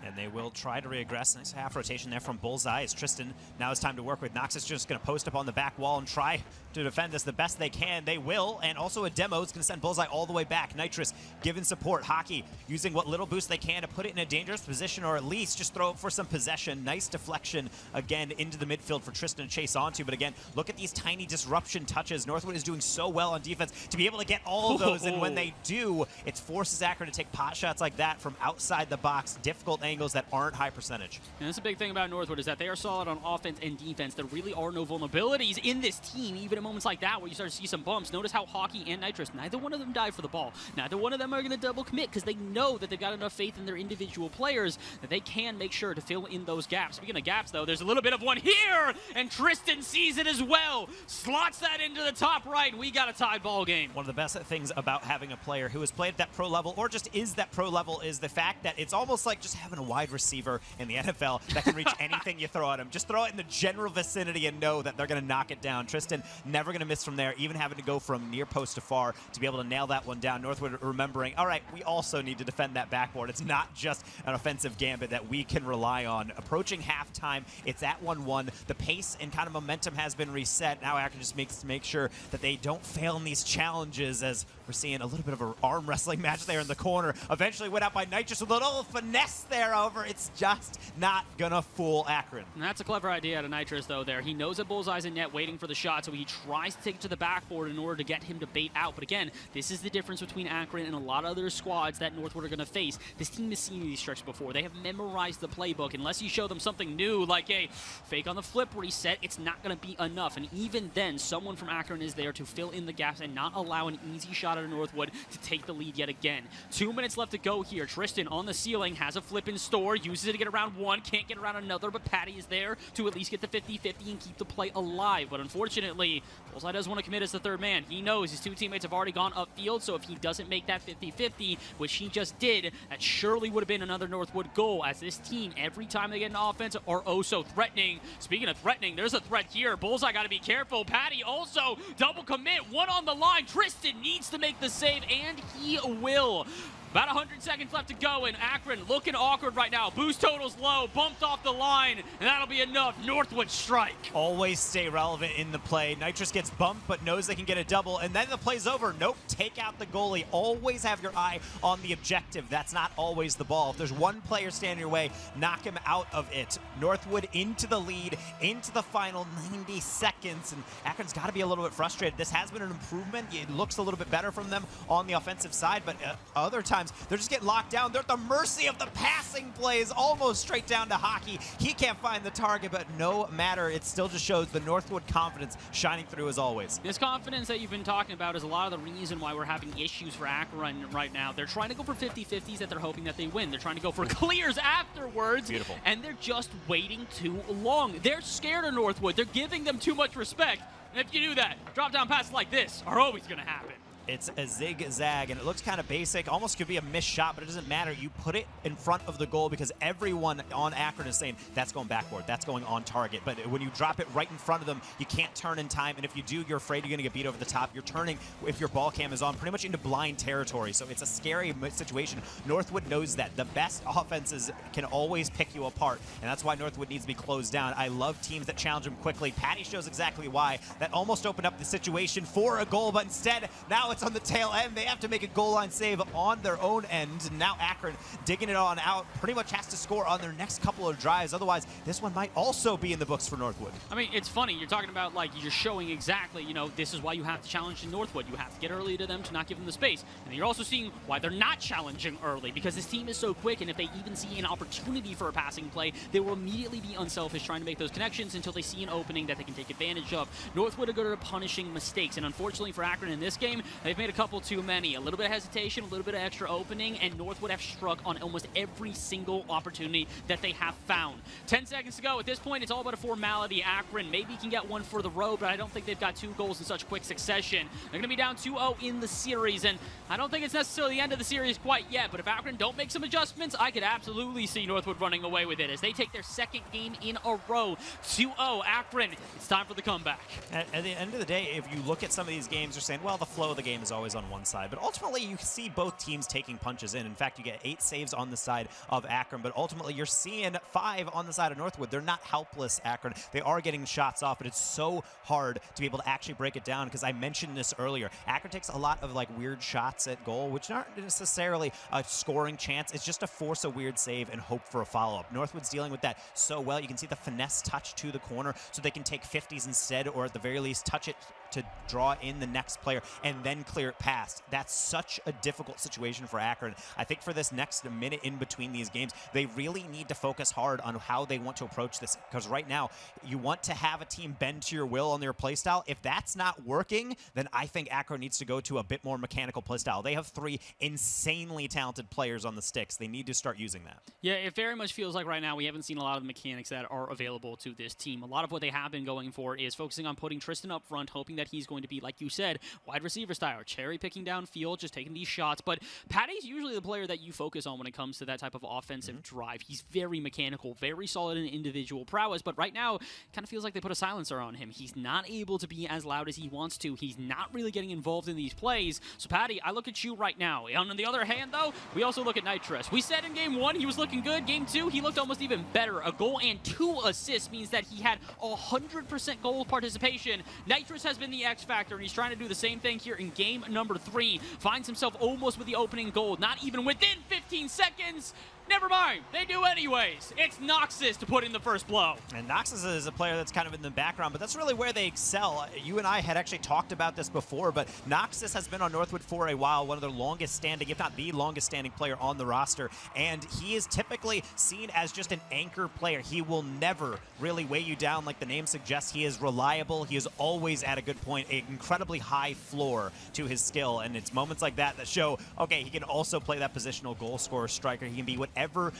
And they will try to reaggress. Nice half rotation there from Bullseye as Tristan. Now it's time to work with Noxus. Just going to post up on the back wall and try to defend this the best they can. They will. And also a demo is going to send Bullseye all the way back. Nitrous giving support. Hockey using what little boost they can to put it in a dangerous position, or at least just throw it for some possession. Nice deflection again into the midfield for Tristan to chase onto. But again, look at these tiny disruption touches. Northwood is doing so well on defense to be able to get all of those. And when they do, it forces Akron to take pot shots like that from outside the box. Difficult angles that aren't high percentage. And that's the big thing about Northwood, is that they are solid on offense and defense. There really are no vulnerabilities in this team, even in moments like that where you start to see some bumps. Notice how Hockey and Nitrous, neither one of them dive for the ball. Neither one of them are going to double commit because they know that they've got enough faith in their individual players that they can make sure to fill in those gaps. Speaking of gaps, though, there's a little bit of one here, and Tristan sees it as well. Slots that into the top right, and we got a tied ball game. One of the best things about having a player who has played at that pro level, or just is that pro level, is the fact that it's almost like just having a wide receiver in the NFL that can reach anything you throw at him. Just throw it in the general vicinity and know that they're going to knock it down. Tristan never going to miss from there, even having to go from near post to far to be able to nail that one down. Northwood remembering, all right, we also need to defend that backboard. It's not just an offensive gambit that we can rely on. Approaching halftime, it's at 1-1. The pace and kind of momentum has been reset. Now Akron just makes to make sure that they don't fail in these challenges as we're seeing a little bit of an arm wrestling match there in the corner. Eventually went out by Nitrous with a little finesse there over. It's just not gonna fool Akron. And that's a clever idea out of Nitrous, though, there. He knows that Bullseye's in net waiting for the shot, so he tries to take it to the backboard in order to get him to bait out. But again, this is the difference between Akron and a lot of other squads that Northwood are going to face. This team has seen these tricks before. They have memorized the playbook. Unless you show them something new, like a fake on the flip reset, it's not going to be enough. And even then, someone from Akron is there to fill in the gaps and not allow an easy shot at Northwood to take the lead yet again. 2 minutes left to go here. Tristan on the ceiling has a flip in store, uses it to get around one, can't get around another, but Patty is there to at least get the 50-50 and keep the play alive. But unfortunately, Bullseye does want to commit as the third man. He knows his two teammates have already gone upfield, so if he doesn't make that 50-50, which he just did, that surely would have been another Northwood goal, as this team, every time they get an offense, are oh so threatening. Speaking of threatening, there's a threat here. Bullseye got to be careful. Patty also double commit, one on the line. Tristan needs to make the save, and he will. About 100 seconds left to go, and Akron looking awkward right now. Boost total's low, bumped off the line, and that'll be enough. Northwood strike. Always stay relevant in the play. Nitrous gets bumped, but knows they can get a double, and then the play's over. Nope, take out the goalie. Always have your eye on the objective. That's not always the ball. If there's one player standing your way, knock him out of it. Northwood into the lead, into the final 90 seconds, and Akron's got to be a little bit frustrated. This has been an improvement. It looks a little bit better from them on the offensive side, but other times, they're just getting locked down. They're at the mercy of the passing plays, almost straight down to Hockey. He can't find the target, but no matter, it still just shows the Northwood confidence shining through as always. This confidence that you've been talking about is a lot of the reason why we're having issues for Akron right now. They're trying to go for 50-50s that they're hoping that they win. They're trying to go for clears afterwards. Beautiful. And they're just waiting too long. They're scared of Northwood. They're giving them too much respect. And if you do that, drop-down passes like this are always going to happen. It's a zigzag, and it looks kind of basic. Almost could be a missed shot, but it doesn't matter. You put it in front of the goal because everyone on Akron is saying, that's going backboard, that's going on target. But when you drop it right in front of them, you can't turn in time, and if you do, you're afraid you're going to get beat over the top. You're turning, if your ball cam is on, pretty much into blind territory, so it's a scary situation. Northwood knows that. The best offenses can always pick you apart, and that's why Northwood needs to be closed down. I love teams that challenge them quickly. Patty shows exactly why. That almost opened up the situation for a goal, but instead, now it's on the tail end. They have to make a goal line save on their own end. And now Akron digging it on out, pretty much has to score on their next couple of drives. Otherwise, this one might also be in the books for Northwood. I mean, it's funny. You're talking about, like, you're showing exactly, you know, this is why you have to challenge in Northwood. You have to get early to them to not give them the space. And then you're also seeing why they're not challenging early, because this team is so quick, and if they even see an opportunity for a passing play, they will immediately be unselfish trying to make those connections until they see an opening that they can take advantage of. Northwood are good at punishing mistakes, and unfortunately for Akron in this game, they've made a couple too many. A little bit of hesitation, a little bit of extra opening, and Northwood have struck on almost every single opportunity that they have found. 10 seconds to go. At this point, it's all about a formality. Akron maybe can get one for the road, but I don't think they've got 2 goals in such quick succession. They're going to be down 2-0 in the series, and I don't think it's necessarily the end of the series quite yet, but if Akron don't make some adjustments, I could absolutely see Northwood running away with it as they take their second game in a row. 2-0 Akron. It's time for the comeback. At the end of the day, if you look at some of these games, you're saying, well, the flow of the game is always on one side, but ultimately you see both teams taking punches in. In fact, you get 8 saves on the side of Akron, but ultimately you're seeing 5 on the side of Northwood. They're not helpless, Akron. They are getting shots off, but it's so hard to be able to actually break it down because I mentioned this earlier. Akron takes a lot of like weird shots at goal, which aren't necessarily a scoring chance. It's just to force a weird save and hope for a follow-up. Northwood's dealing with that so well. You can see the finesse touch to the corner so they can take 50s instead, or at the very least touch it to draw in the next player and then clear it past. That's such a difficult situation for Akron. I think for this next minute in between these games, they really need to focus hard on how they want to approach this, because right now you want to have a team bend to your will on their playstyle. If that's not working, then I think Akron needs to go to a bit more mechanical playstyle. They have 3 insanely talented players on the sticks. They need to start using that. Yeah, it very much feels like right now we haven't seen a lot of the mechanics that are available to this team. A lot of what they have been going for is focusing on putting Tristan up front, hoping that he's going to be, like you said, wide receiver style, cherry picking downfield, just taking these shots. But Patty's usually the player that you focus on when it comes to that type of offensive drive. He's very mechanical, very solid in individual prowess, but right now it kind of feels like they put a silencer on him. He's not able to be as loud as he wants to. He's not really getting involved in these plays. So Patty, I look at you right now. On the other hand, though, we also look at Nitrous. We said in game 1 he was looking good. Game 2, he looked almost even better. A goal and 2 assists means that he had 100% goal participation. Nitrous has been been the X factor, and he's trying to do the same thing here in game number 3. Finds himself almost with the opening gold, not even within 15 seconds. Never mind, they do anyways. It's Noxus to put in the first blow. And Noxus is a player that's kind of in the background, but that's really where they excel. You and I had actually talked about this before, but Noxus has been on Northwood for a while, one of their longest standing, if not the longest standing player on the roster, and he is typically seen as just an anchor player. He will never really weigh you down like the name suggests. He is reliable. He is always at a good point, an incredibly high floor to his skill, and it's moments like that that show, okay, he can also play that positional goal scorer striker. He can be whatever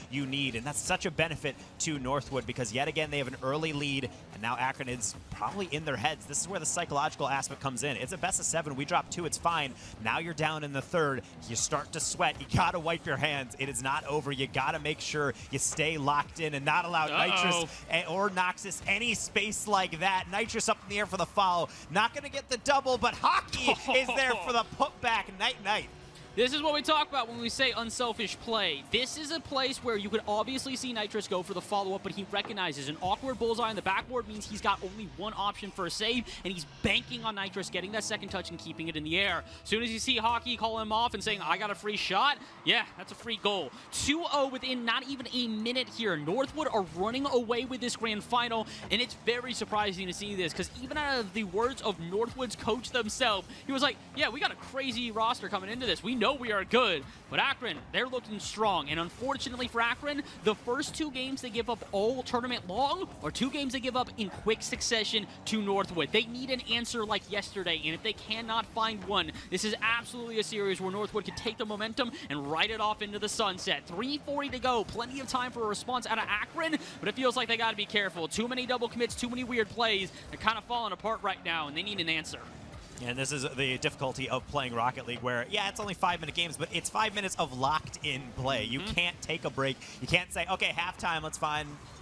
you need, and that's such a benefit to Northwood because yet again they have an early lead, and now Akron is probably in their heads. This is where the psychological aspect comes in. It's a best of 7. We drop 2. It's fine. Now you're down in the 3rd. You start to sweat. You gotta wipe your hands. It is not over. You gotta make sure you stay locked in and not allow Nitrous or Noxus any space like that. Nitrous up in the air for the follow. Not gonna get the double, but Hockey is there for the putback. Night. This is what we talk about when we say unselfish play. This is a place where you could obviously see Nitrous go for the follow-up, but he recognizes an awkward bullseye on the backboard means he's got only one option for a save, and he's banking on Nitrous getting that second touch and keeping it in the air. As soon as you see Hockey call him off and saying, I got a free shot, yeah, that's a free goal. 2-0 within not even a minute here. Northwood are running away with this grand final, and it's very surprising to see this, because even out of the words of Northwood's coach themselves, he was like, yeah, we got a crazy roster coming into this. We know we are good, but Akron, they're looking strong, and unfortunately for Akron, the first 2 games they give up all tournament long are 2 games they give up in quick succession to Northwood. They need an answer like yesterday, and if they cannot find one, this is absolutely a series where Northwood can take the momentum and ride it off into the sunset. 3:40 to go, plenty of time for a response out of Akron, but it feels like they got to be careful. Too many double commits, too many weird plays. They're kind of falling apart right now, and they need an answer. And this is the difficulty of playing Rocket League where, yeah, it's only 5-minute games, but it's 5 minutes of locked-in play. You can't take a break. You can't say, okay, halftime, let's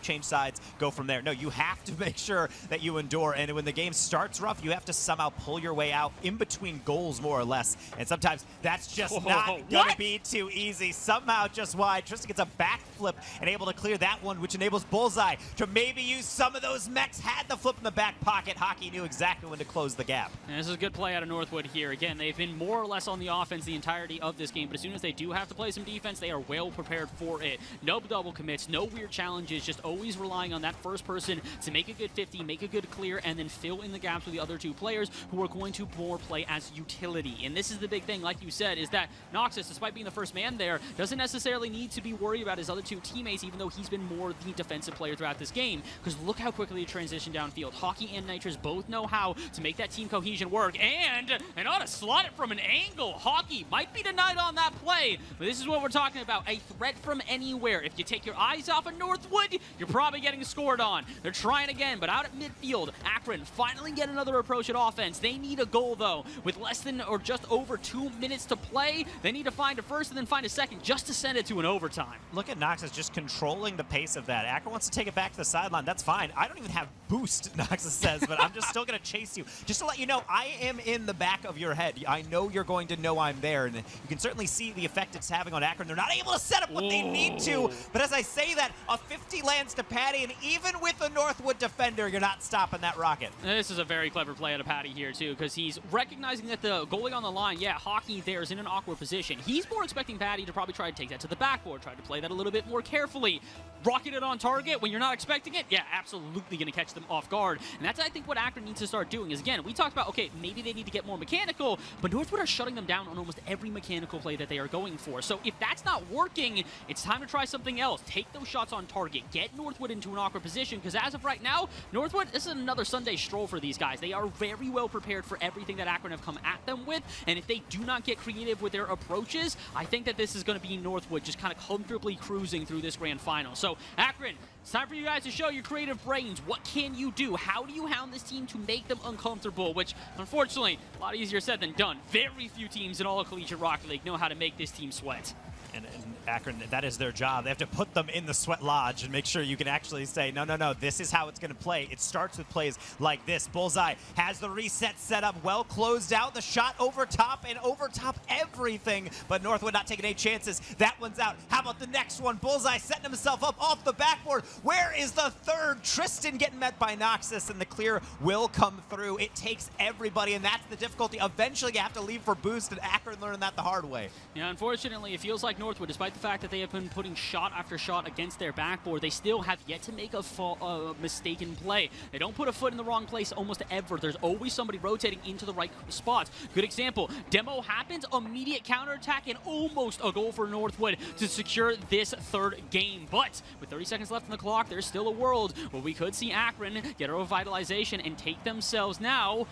change sides, go from there. No, you have to make sure that you endure, and when the game starts rough, you have to somehow pull your way out in between goals, more or less, and sometimes that's just not going to be too easy. Somehow just wide. Tristan gets a backflip and able to clear that one, which enables Bullseye to maybe use some of those mechs. Had the flip in the back pocket. Hockey knew exactly when to close the gap. And this is a good play out of Northwood here. Again, they've been more or less on the offense the entirety of this game, but as soon as they do have to play some defense, they are well prepared for it. No double commits, no weird challenges, just always relying on that first person to make a good 50, make a good clear, and then fill in the gaps with the other 2 players who are going to more play as utility. And this is the big thing, like you said, is that Noxus, despite being the first man there, doesn't necessarily need to be worried about his other 2 teammates, even though he's been more the defensive player throughout this game. Because look how quickly he transitioned downfield. Hockey and Nitrous both know how to make that team cohesion work, and ought to slot it from an angle. Hockey might be denied on that play, but this is what we're talking about. A threat from anywhere. If you take your eyes off of Northwood, you're probably getting scored on. They're trying again, but out at midfield, Akron finally get another approach at offense. They need a goal, though. With less than or just over 2 minutes to play, they need to find a first and then find a second just to send it to an overtime. Look at Noxus just controlling the pace of that. Akron wants to take it back to the sideline. That's fine. I don't even have boost, Noxus says, but I'm just still going to chase you. Just to let you know, I am in the back of your head. I know you're going to know I'm there, and you can certainly see the effect it's having on Akron. They're not able to set up what they need to, but as I say that, a 50 lands to Patty, and even with a Northwood defender, you're not stopping that rocket. This is a very clever play out of Patty here, too, because he's recognizing that the goalie on the line, yeah, Hockey there is in an awkward position. He's more expecting Patty to probably try to take that to the backboard, try to play that a little bit more carefully. Rocket it on target when you're not expecting it, yeah, absolutely going to catch them off guard. And that's, I think, what Akron needs to start doing is, again, we talked about, okay, maybe they need to get more mechanical, but Northwood are shutting them down on almost every mechanical play that they are going for. So if that's not working, it's time to try something else. Take those shots on target. Get Northwood into an awkward position, because as of right now, Northwood, this is another Sunday stroll for these guys. They are very well prepared for everything that Akron have come at them with, and if they do not get creative with their approaches, I think that this is going to be Northwood just kind of comfortably cruising through this grand final. So Akron, it's time for you guys to show your creative brains. What can you do? How do you hound this team to make them uncomfortable? Which, unfortunately, a lot easier said than done. Very few teams in all of Collegiate Rocket League know how to make this team sweat. And Akron, that is their job. They have to put them in the sweat lodge and make sure you can actually say, no, this is how it's going to play. It starts with plays like this. Bullseye has the reset set up, well closed out. The shot over top and over top everything, but Northwood not taking any chances. That one's out. How about the next one? Bullseye setting himself up off the backboard. Where is the third? Tristan getting met by Noxus, and the clear will come through. It takes everybody, and that's the difficulty. Eventually, you have to leave for boost, and Akron learned that the hard way. Yeah, unfortunately, it feels like Northwood, despite the fact that they have been putting shot after shot against their backboard, they still have yet to make a mistaken play. They don't put a foot in the wrong place almost ever. There's always somebody rotating into the right spots. Good example, demo happens, immediate counterattack, and almost a goal for Northwood to secure this third game. But with 30 seconds left on the clock, there's still a world where we could see Akron get a revitalization and take themselves now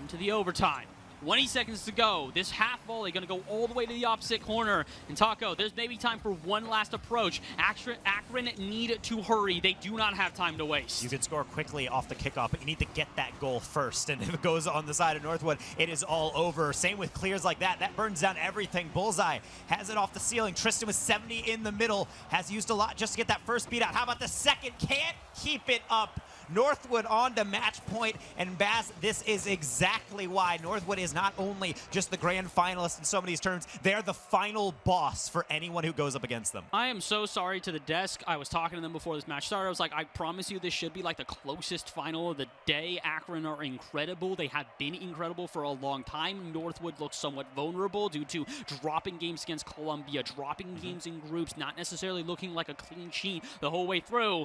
into the overtime. 20 seconds to go. This half volley going to go all the way to the opposite corner. And Taco, there's maybe time for one last approach. Akron need to hurry. They do not have time to waste. You can score quickly off the kickoff, but you need to get that goal first. And if it goes on the side of Northwood, it is all over. Same with clears like that. That burns down everything. Bullseye has it off the ceiling. Tristan with 70 in the middle. Has used a lot just to get that first beat out. How about the second? Can't keep it up. Northwood on to match point, and Baz, this is exactly why Northwood is not only just the grand finalist in so many terms, they're the final boss for anyone who goes up against them. I am so sorry to the desk. I was talking to them before this match started. I was like, I promise you this should be like the closest final of the day. Akron are incredible. They have been incredible for a long time. Northwood looks somewhat vulnerable due to dropping games against Columbia, dropping games in groups, not necessarily looking like a clean sheet the whole way through.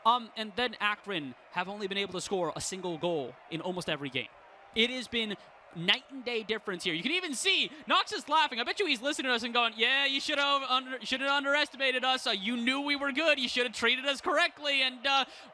And then Akron have only been able to score a single goal in almost every game. It has been night and day difference here. You can even see Nox is laughing. I bet you he's listening to us and going, yeah, you should have underestimated us. You knew we were good. You should have treated us correctly. And,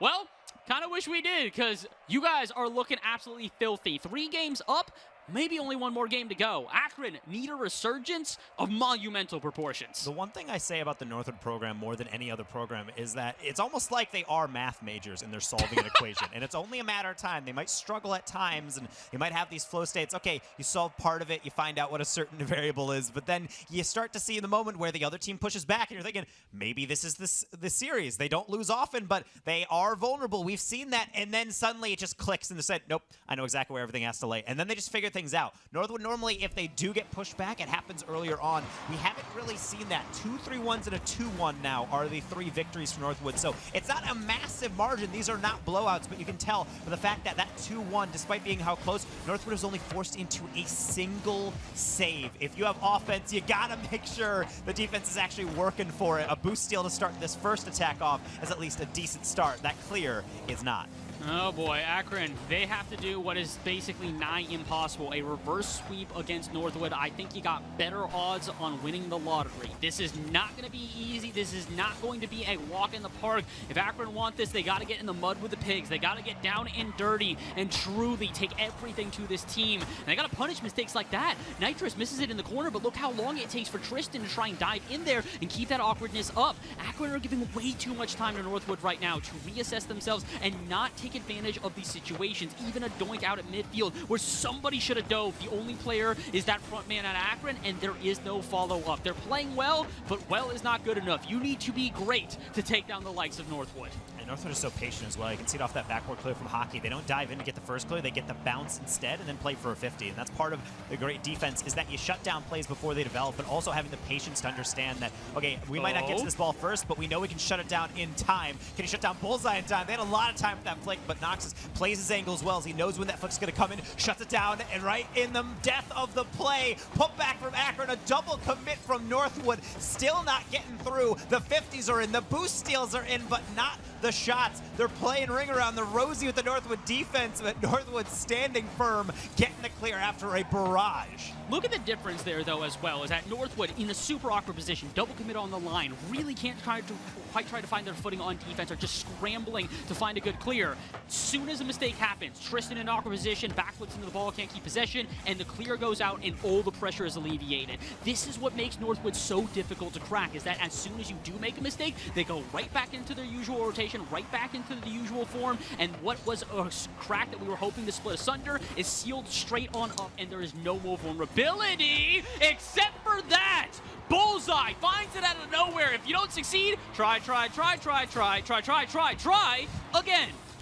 well, kind of wish we did, because you guys are looking absolutely filthy. 3 games up. Maybe only one more game to go. Akron need a resurgence of monumental proportions. The one thing I say about the Northwood program more than any other program is that it's almost like they are math majors and they're solving an equation. And it's only a matter of time. They might struggle at times and you might have these flow states. Okay, you solve part of it, you find out what a certain variable is, but then you start to see the moment where the other team pushes back and you're thinking, maybe this is the series. They don't lose often, but they are vulnerable. We've seen that. And then suddenly it just clicks and they said, nope, I know exactly where everything has to lay. And then they just figure things out. Northwood normally, if they do get pushed back, it happens earlier on. We haven't really seen that. 2 3-1s and a 2-1 now are the 3 victories for Northwood. So it's not a massive margin. These are not blowouts, but you can tell from the fact that that 2-1, despite being how close, Northwood is only forced into a single save. If you have offense, you gotta make sure the defense is actually working for it. A boost steal to start this first attack off is at least a decent start. That clear is not. Oh boy, Akron, they have to do what is basically nigh impossible, a reverse sweep against Northwood. I think you got better odds on winning the lottery. This is not going to be easy. This is not going to be a walk in the park. If Akron want this, they got to get in the mud with the pigs. They got to get down and dirty and truly take everything to this team. And they got to punish mistakes like that. Nitrous misses it in the corner, but look how long it takes for Tristan to try and dive in there and keep that awkwardness up. Akron are giving way too much time to Northwood right now to reassess themselves and not take advantage of these situations. Even a doink out at midfield where somebody should have dove. The only player is that front man at Akron, and there is no follow-up. They're playing well, but well is not good enough. You need to be great to take down the likes of Northwood. And Northwood is so patient as well. You can see it off that backboard clear from Hockey. They don't dive in to get the first clear. They get the bounce instead and then play for a 50. And that's part of the great defense, is that you shut down plays before they develop, but also having the patience to understand that, okay, we might not get to this ball first, but we know we can shut it down in time. Can he shut down Bullseye in time? They had a lot of time for that flick, but Noxus plays his angle as well, as he knows when that flick's going to come in, shuts it down, and right in the death of the play, put back from Akron, a double commit from Northwood, still not getting through. The 50s are in, the boost steals are in, but not the shots. They're playing ring around the Rosie with the Northwood defense, but Northwood standing firm, getting the clear after a barrage. Look at the difference there, though, as well, is that Northwood in a super awkward position, double commit on the line, really can't quite try to find their footing on defense, or just scrambling to find a good clear. As soon as a mistake happens, Tristan in an awkward position, backflips into the ball, can't keep possession, and the clear goes out, and all the pressure is alleviated. This is what makes Northwood so difficult to crack, is that as soon as you do make a mistake, they go right back into their usual rotation, right back into the usual form, and what was a crack that we were hoping to split asunder is sealed straight on up, and there is no more vulnerability except for that. Bullseye finds it at an If you don't succeed, try again.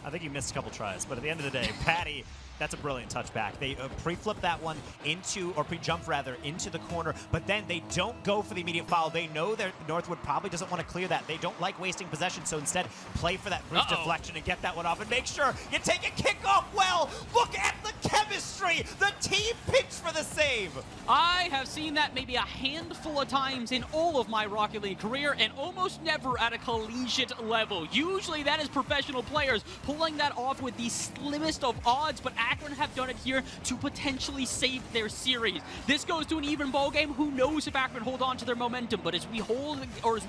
I think you missed a couple tries, but at the end of the day, Patty, that's a brilliant touchback. They pre-flip that one into, or pre-jump rather, into the corner, but then they don't go for the immediate foul. They know that Northwood probably doesn't want to clear that. They don't like wasting possession, so instead play for that brief deflection and get that one off, and make sure you take a kickoff well. Look at the chemistry. The team picks for the save. I have seen that maybe a handful of times in all of my Rocket League career, and almost never at a collegiate level. Usually that is professional players pulling that off with the slimmest of odds, but Akron have done it here to potentially save their series. This goes to an even ball game. Who knows if Akron hold on to their momentum, but as we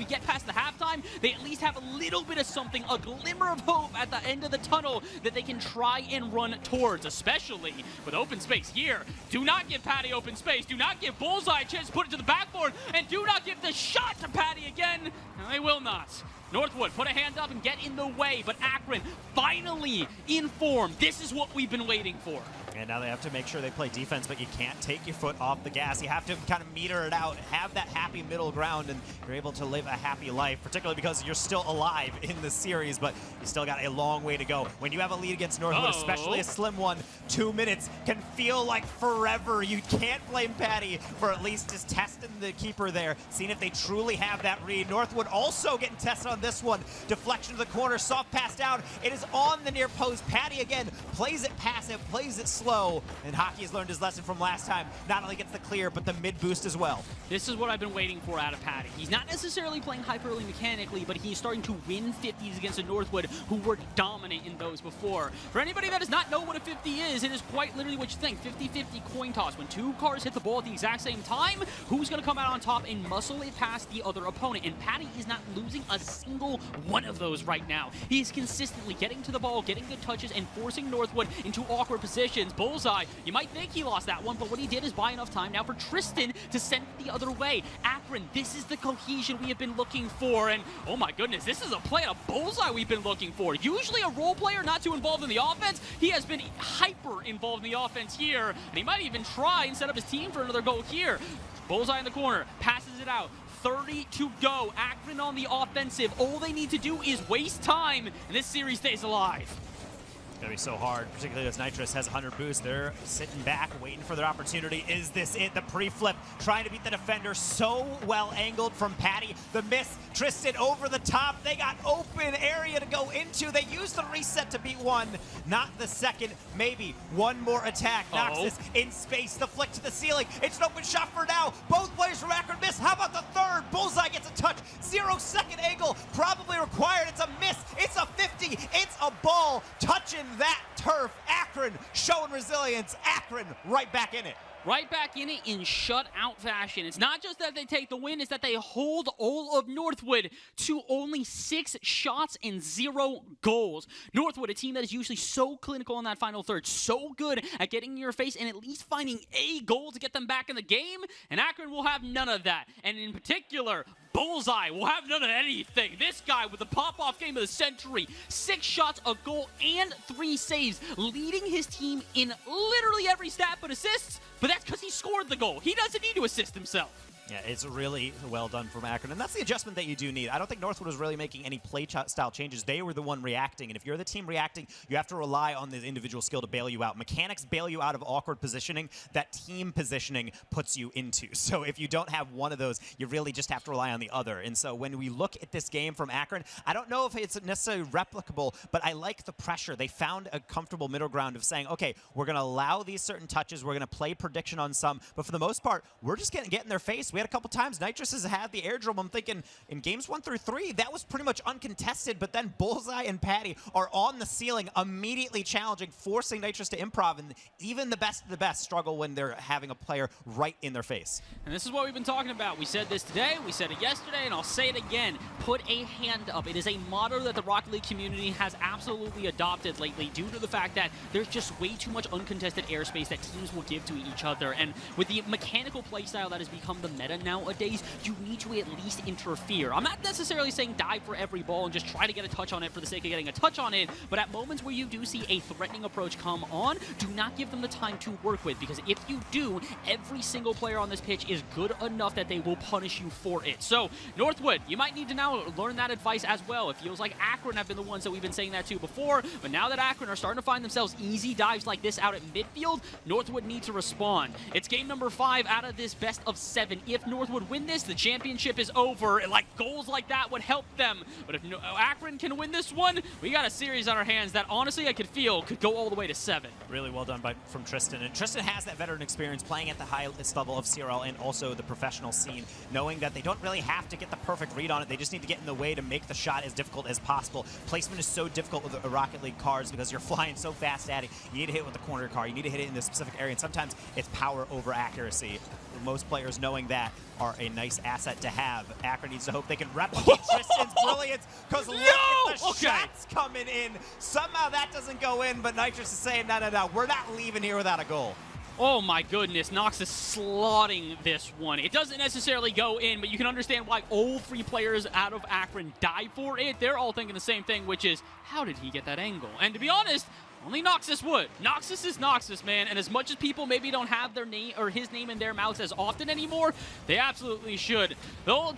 get past the halftime, they at least have a little bit of something, a glimmer of hope at the end of the tunnel that they can try and run towards, especially with open space here. Do not give Patty open space. Do not give Bullseye a chance to put it to the backboard, and do not give the shot to Patty again. No, they will not. Northwood, put a hand up and get in the way, but Akron finally in form. This is what we've been waiting for. And now they have to make sure they play defense, but you can't take your foot off the gas. You have to kind of meter it out, have that happy middle ground, and you're able to live a happy life, particularly because you're still alive in the series, but you still got a long way to go. When you have a lead against Northwood, especially a slim one, 2 minutes can feel like forever. You can't blame Patty for at least just testing the keeper there, seeing if they truly have that read. Northwood also getting tested on this one. Deflection to the corner, soft pass down. It is on the near post. Patty again plays it passive, plays it slow, and Hockey has learned his lesson from last time. Not only gets the clear, but the mid boost as well. This is what I've been waiting for out of Patty. He's not necessarily playing hyperly mechanically, but he's starting to win 50s against a Northwood who were dominant in those before. For anybody that does not know what a 50 is, it is quite literally what you think. 50-50 coin toss. When two cars hit the ball at the exact same time, who's going to come out on top and muscle it past the other opponent? And Patty is not losing a single one of those right now. He's consistently getting to the ball, getting good touches, and forcing Northwood into awkward positions. Bullseye, you might think he lost that one, but what he did is buy enough time now for Tristan to send it the other way. Akron, this is the cohesion we have been looking for, and oh my goodness, this is a play at a Bullseye we've been looking for. Usually a role player not too involved in the offense, he has been hyper involved in the offense here, and he might even try and set up his team for another goal here. Bullseye in the corner, passes it out. 30 to go. Akron on the offensive. All they need to do is waste time, and this series stays alive. It's going to be so hard, particularly as Nitrous has 100 boost. They're sitting back, waiting for their opportunity. Is this it? The pre-flip, trying to beat the defender. So well angled from Patty. The miss, Tristan over the top. They got open area to go into. They used the reset to beat one, not the second. Maybe one more attack. Knocks this in space. The flick to the ceiling. It's an open shot for now. Both players from Akron miss. How about the third? Bullseye gets a touch. 0-second angle, probably required. It's a miss. It's a 50. It's a ball touching that turf. Akron showing resilience. Akron right back in it. Right back in it in shutout fashion. It's not just that they take the win, it's that they hold all of Northwood to only 6 shots and 0 goals. Northwood, a team that is usually so clinical in that final third, so good at getting in your face and at least finding a goal to get them back in the game, and Akron will have none of that. And in particular, Bullseye will have none of anything. This guy with the pop-off game of the century, 6 shots, a goal, and 3 saves, leading his team in literally every stat but assists, but that's because he scored the goal. He doesn't need to assist himself. Yeah, it's really well done from Akron, and that's the adjustment that you do need. I don't think Northwood was really making any play-style changes. They were the one reacting, and if you're the team reacting, you have to rely on the individual skill to bail you out. Mechanics bail you out of awkward positioning that team positioning puts you into. So if you don't have one of those, you really just have to rely on the other. And so when we look at this game from Akron, I don't know if it's necessarily replicable, but I like the pressure. They found a comfortable middle ground of saying, okay, we're going to allow these certain touches, we're going to play prediction on some, but for the most part, we're just going to get in their face. We had a couple times Nitrous has had the airdrome. I'm thinking in games 1 through 3, that was pretty much uncontested, but then Bullseye and Patty are on the ceiling, immediately challenging, forcing Nitrous to improv, and even the best of the best struggle when they're having a player right in their face. And this is what we've been talking about. We said this today, we said it yesterday, and I'll say it again. Put a hand up. It is a motto that the Rocket League community has absolutely adopted lately due to the fact that there's just way too much uncontested airspace that teams will give to each other. And with the mechanical playstyle that has become the meta nowadays, you need to at least interfere. I'm not necessarily saying dive for every ball and just try to get a touch on it for the sake of getting a touch on it, but at moments where you do see a threatening approach come on, do not give them the time to work with, because if you do, every single player on this pitch is good enough that they will punish you for it. So, Northwood, you might need to now learn that advice as well. It feels like Akron have been the ones that we've been saying that to before, but now that Akron are starting to find themselves easy dives like this out at midfield, Northwood need to respond. It's game number 5 out of this best of 7. If Northwood win this, the championship is over, and like goals like that would help them. But if Akron can win this one, we got a series on our hands that honestly I could feel could go all the way to 7. Really well done from Tristan. And Tristan has that veteran experience playing at the highest level of CRL and also the professional scene, knowing that they don't really have to get the perfect read on it. They just need to get in the way to make the shot as difficult as possible. Placement is so difficult with the Rocket League cards because you're flying so fast at it. You need to hit it with the corner card. You need to hit it in the specific area, and sometimes it's power over accuracy. Most players knowing that are a nice asset to have. Akron needs to hope they can replicate Tristan's brilliance, because look at the shots coming in. Somehow that doesn't go in, but Nitrous is saying, no, we're not leaving here without a goal. Oh my goodness, Nox is slotting this one. It doesn't necessarily go in, but you can understand why all 3 players out of Akron died for it. They're all thinking the same thing, which is, how did he get that angle? And to be honest, only Noxus would. Noxus is Noxus, man, and as much as people maybe don't have their name or his name in their mouths as often anymore, they absolutely should. The old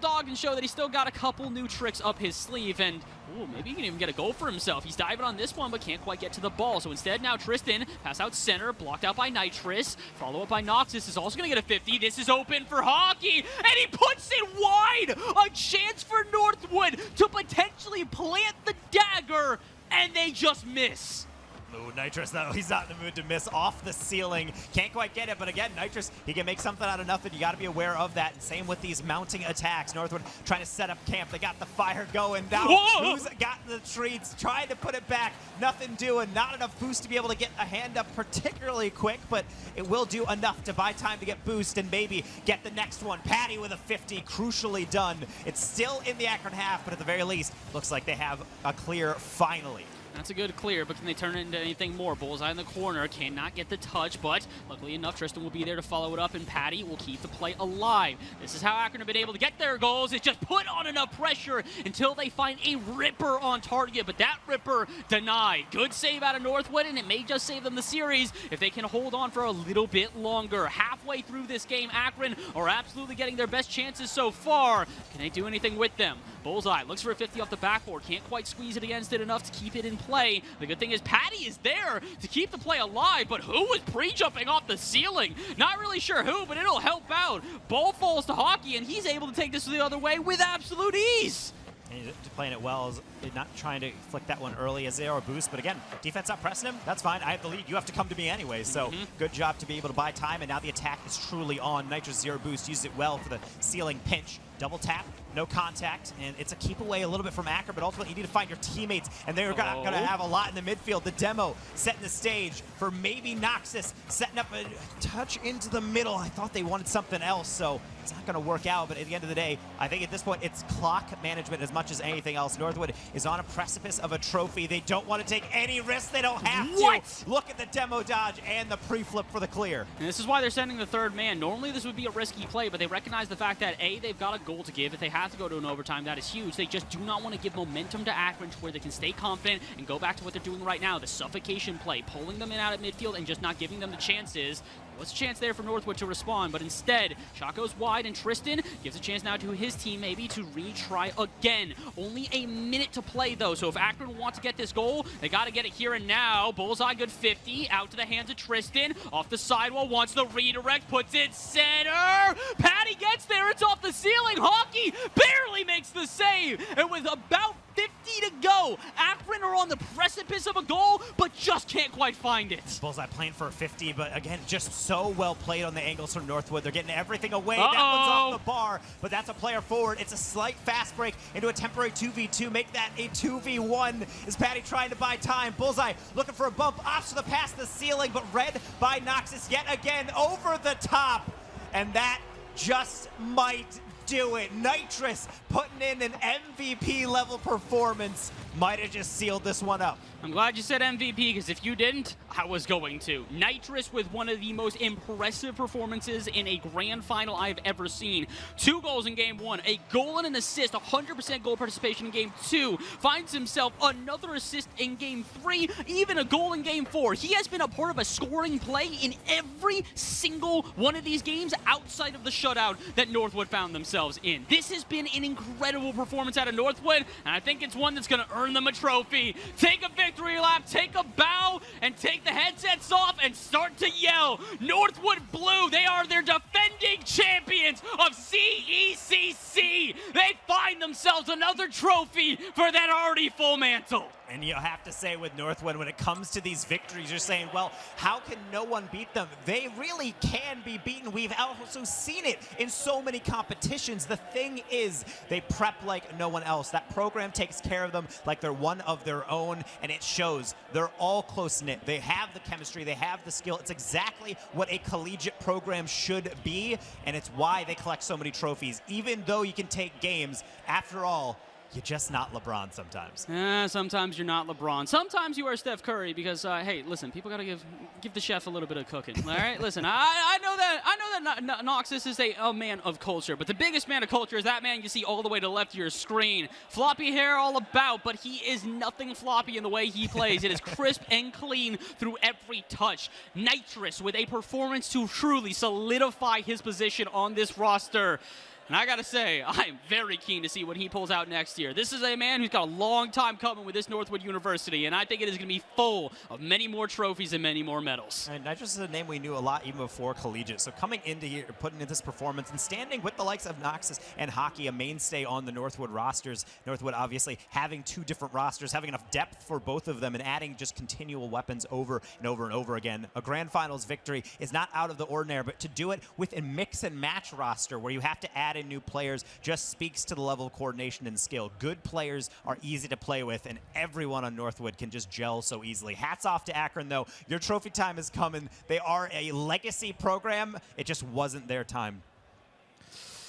dog can show that he's still got a couple new tricks up his sleeve, and ooh, maybe he can even get a goal for himself. He's diving on this one, but can't quite get to the ball. So instead, now Tristan, pass out center, blocked out by Nitrous, follow up by Noxus, is also going to get a 50. This is open for Hockey, and he puts it wide! A chance for Northwood to potentially plant the dagger, and they just miss. Ooh, Nitrous, though, he's not in the mood to miss off the ceiling. Can't quite get it, but again, Nitrous, he can make something out of nothing. You got to be aware of that. And same with these mounting attacks. Northwood trying to set up camp. They got the fire going. Now, who's got the treats? Trying to put it back. Nothing doing. Not enough boost to be able to get a hand up particularly quick, but it will do enough to buy time to get boost and maybe get the next one. Patty with a 50, crucially done. It's still in the Akron half, but at the very least, looks like they have a clear finally. That's a good clear, but can they turn it into anything more? Bullseye in the corner, cannot get the touch, but luckily enough, Tristan will be there to follow it up, and Patty will keep the play alive. This is how Akron have been able to get their goals. It's just put on enough pressure until they find a Ripper on target, but that Ripper denied. Good save out of Northwood, and it may just save them the series if they can hold on for a little bit longer. Halfway through this game, Akron are absolutely getting their best chances so far. Can they do anything with them? Bullseye looks for a 50 off the backboard. Can't quite squeeze it against it enough to keep it in play. The good thing is Patty is there to keep the play alive, but who was pre-jumping off the ceiling? Not really sure who, but it'll help out. Ball falls to Hockey, and he's able to take this the other way with absolute ease. And he's playing it well, not trying to flick that one early as they are a boost. But again, defense not pressing him. That's fine. I have the lead. You have to come to me anyway. So good job to be able to buy time. And now the attack is truly on. Nitrous 0 boost. Used it well for the ceiling pinch. Double tap, no contact, and it's a keep away a little bit from Akron, but ultimately you need to find your teammates, and they're going to have a lot in the midfield. The demo setting the stage for maybe Noxus, setting up a touch into the middle. I thought they wanted something else, so it's not going to work out, but at the end of the day, I think at this point it's clock management as much as anything else. Northwood is on a precipice of a trophy. They don't want to take any risks. They don't have to. Look at the demo dodge and the pre-flip for the clear. And this is why they're sending the third man. Normally this would be a risky play, but they recognize the fact that A, they've got a goal to give. If they have to go to an overtime, that is huge. They just do not want to give momentum to Akron to where they can stay confident and go back to what they're doing right now, the suffocation play, pulling them in out at midfield and just not giving them the chances. What's a chance there for Northwood to respond, but instead, shot goes wide, and Tristan gives a chance now to his team maybe to retry again. Only a minute to play, though, so if Akron want to get this goal, they got to get it here and now. Bullseye, good 50, out to the hands of Tristan, off the sidewall, wants the redirect, puts it center! Patty gets there, it's off the ceiling, Hockey barely makes the save, and with about 50 to go, Akron are on the precipice of a goal, but just can't quite find it. Bullseye playing for a 50, but again, just so well played on the angles from Northwood. They're getting everything away. That one's off the bar, but that's a player forward. It's a slight fast break into a temporary 2v2. Make that a 2v1. Is Patty trying to buy time? Bullseye looking for a bump. Opts to the pass the ceiling, but read by Noxus yet again over the top. And that just might do it. Nitrous putting in an MVP level performance. might have just sealed this one up. I'm glad you said MVP, because if you didn't, I was going to. Nitrous with one of the most impressive performances in a grand final I've ever seen. 2 goals in game 1, a goal and an assist, 100% goal participation in game 2. Finds himself another assist in game 3, even a goal in game 4. He has been a part of a scoring play in every single one of these games outside of the shutout that Northwood found themselves in. This has been an incredible performance out of Northwood, and I think it's one that's going to earn them a trophy. Take a victory lap, take a bow, and take the headsets off and start to yell. Northwood Blue, they are their defending champions of CECC. They find themselves another trophy for that already full mantle. And you have to say with Northwood, when it comes to these victories, you're saying, well, how can no one beat them? They really can be beaten. We've also seen it in so many competitions. The thing is, they prep like no one else. That program takes care of them like they're one of their own, and it shows. They're all close-knit. They have the chemistry. They have the skill. It's exactly what a collegiate program should be, and it's why they collect so many trophies. Even though you can take games, after all, you're just not LeBron sometimes. Sometimes you're not LeBron. Sometimes you are Steph Curry because, hey, listen, people got to give the chef a little bit of cooking. All right, listen, I know that Noxus is a man of culture, but the biggest man of culture is that man you see all the way to the left of your screen. Floppy hair all about, but he is nothing floppy in the way he plays. It is crisp and clean through every touch. Nitrous with a performance to truly solidify his position on this roster. And I got to say, I'm very keen to see what he pulls out next year. This is a man who's got a long time coming with this Northwood University, and I think it is going to be full of many more trophies and many more medals. And Nitrous is a name we knew a lot even before collegiate. So coming into here, putting in this performance, and standing with the likes of Noxus and Hockey, a mainstay on the Northwood rosters. Northwood obviously having 2 different rosters, having enough depth for both of them, and adding just continual weapons over and over and over again. A grand finals victory is not out of the ordinary, but to do it with a mix and match roster where you have to add in new players just speaks to the level of coordination and skill. Good players are easy to play with, and everyone on Northwood can just gel so easily. Hats off to Akron, though. Your trophy time is coming. They are a legacy program. It just wasn't their time.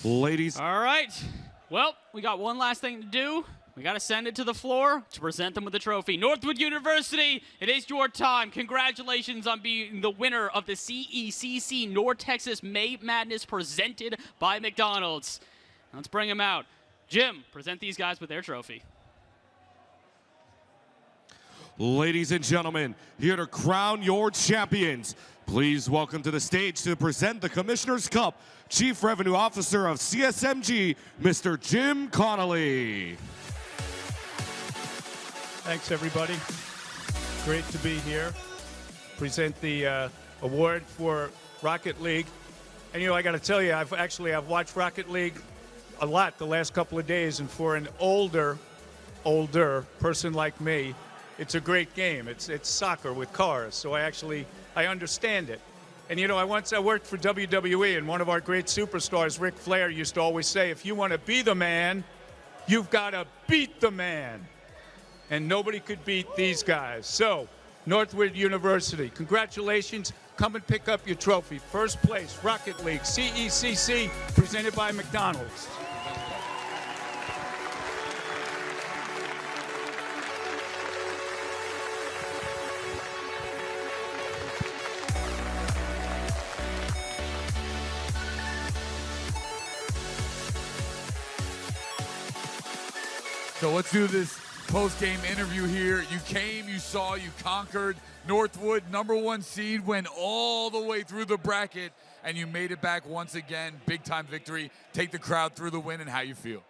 Ladies. All right. Well, we got one last thing to do. We got to send it to the floor to present them with the trophy. Northwood University, it is your time. Congratulations on being the winner of the CECC North Texas May Madness presented by McDonald's. Let's bring them out. Jim, present these guys with their trophy. Ladies and gentlemen, here to crown your champions, please welcome to the stage to present the Commissioner's Cup, Chief Revenue Officer of CSMG, Mr. Jim Connolly. Thanks, everybody. Great to be here. Present the award for Rocket League. And, you know, I got to tell you, I've watched Rocket League a lot the last couple of days, and for an older person like me, it's a great game. It's soccer with cars, so I understand it. And, you know, I worked for WWE, and one of our great superstars, Ric Flair, used to always say, if you want to be the man, you've got to beat the man. And nobody could beat these guys. So, Northwood University, congratulations. Come and pick up your trophy. First place, Rocket League, CECC, presented by McDonald's. So let's do this post-game interview here. You came, you saw, you conquered. Northwood, #1 seed, went all the way through the bracket, and you made it back once again. Big-time victory. Take the crowd through the win and how you feel.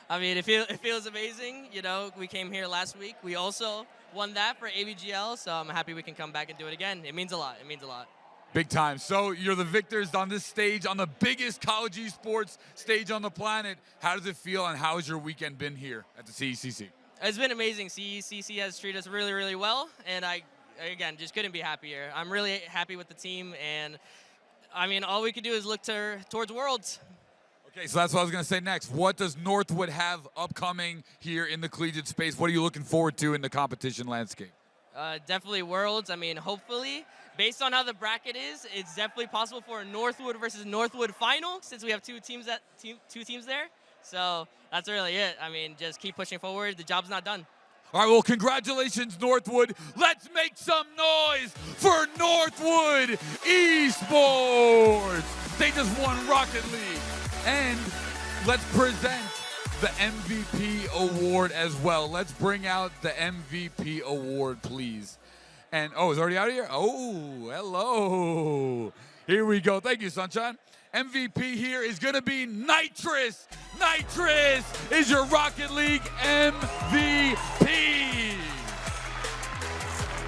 I mean, it feels amazing. You know, we came here last week. We also won that for ABGL, so I'm happy we can come back and do it again. It means a lot. It means a lot. Big time. So you're the victors on this stage, on the biggest college esports stage on the planet. How does it feel, and how has your weekend been here at the CECC? It's been amazing. CECC has treated us really, really well, and I, again, just couldn't be happier. I'm really happy with the team, and, I mean, all we could do is look towards Worlds. Okay, so that's what I was going to say next. What does Northwood have upcoming here in the collegiate space? What are you looking forward to in the competition landscape? Definitely Worlds. I mean, hopefully, based on how the bracket is, it's definitely possible for a Northwood versus Northwood final, since we have two teams there. So that's really it. I mean, just keep pushing forward. The job's not done. All right, well, congratulations, Northwood. Let's make some noise for Northwood Esports. They just won Rocket League. And let's present the MVP award as well. Let's bring out the MVP award, please. And, oh, it's already out of here? Oh, hello. Here we go. Thank you, Sunshine. MVP here is going to be Nitrous. Nitrous is your Rocket League MVP.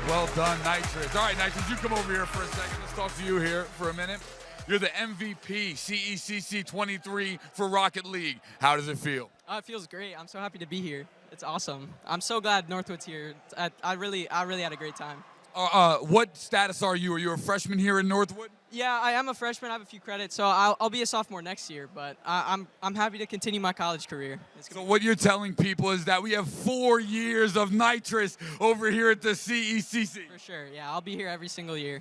Well done, Nitrous. All right, Nitrous, you come over here for a second. Let's talk to you here for a minute. You're the MVP, CECC 23 for Rocket League. How does it feel? It feels great. I'm so happy to be here. It's awesome. I'm so glad Northwood's here. I really had a great time. What status are you? Are you a freshman here in Northwood? Yeah, I am a freshman. I have a few credits, so I'll be a sophomore next year. But I'm happy to continue my college career. So what you're telling people is that we have 4 years of Nitrous over here at the CECC. For sure. Yeah, I'll be here every single year.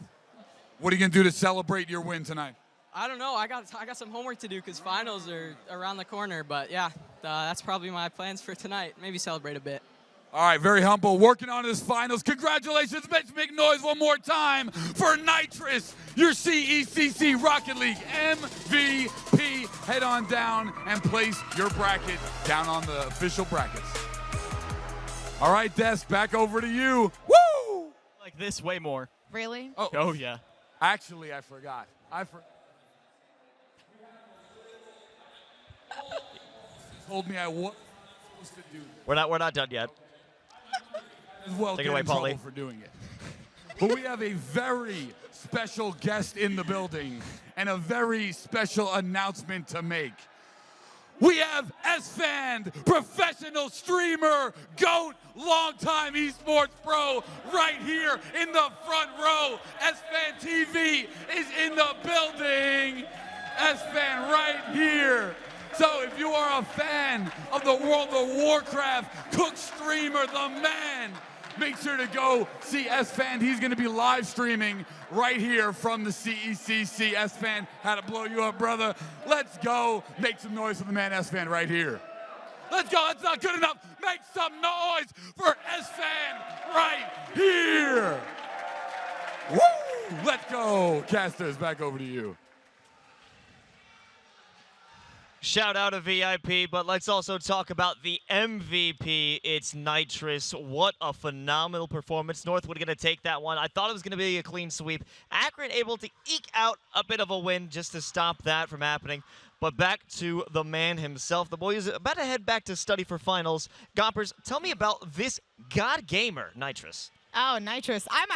What are you gonna do to celebrate your win tonight? I don't know. I got some homework to do because finals are around the corner. But yeah, that's probably my plans for tonight. Maybe celebrate a bit. All right, very humble, working on his finals. Congratulations, let's make noise one more time for Nitrous, your CECC Rocket League MVP. Head on down and place your bracket down on the official brackets. All right, Des, back over to you. Woo! Like this way more. Really? Oh yeah. Actually, I forgot. Told me I was supposed to do this. We're not done yet. As well Take get it away, in trouble Paulie. for doing it. But we have a very special guest in the building and a very special announcement to make. We have S-Fan, professional streamer, GOAT, longtime esports pro, right here in the front row. S-Fan TV is in the building. S-Fan right here. So if you are a fan of the World of Warcraft, Cook streamer, the man, make sure to go see S-Fan. He's going to be live streaming right here from the CECC. S-Fan, had to blow you up, brother. Let's go. Make some noise for the man S-Fan right here. Let's go. That's not good enough. Make some noise for S-Fan right here. Woo! Let's go. Casters, back over to you. Shout out to VIP, but let's also talk about the MVP. It's Nitrous. What a phenomenal performance. Northwood going to take that one. I thought it was going to be a clean sweep. Akron able to eke out a bit of a win just to stop that from happening. But back to the man himself. The boy is about to head back to study for finals. Gompers, tell me about this god gamer, Nitrous. Oh, Nitrous. I'm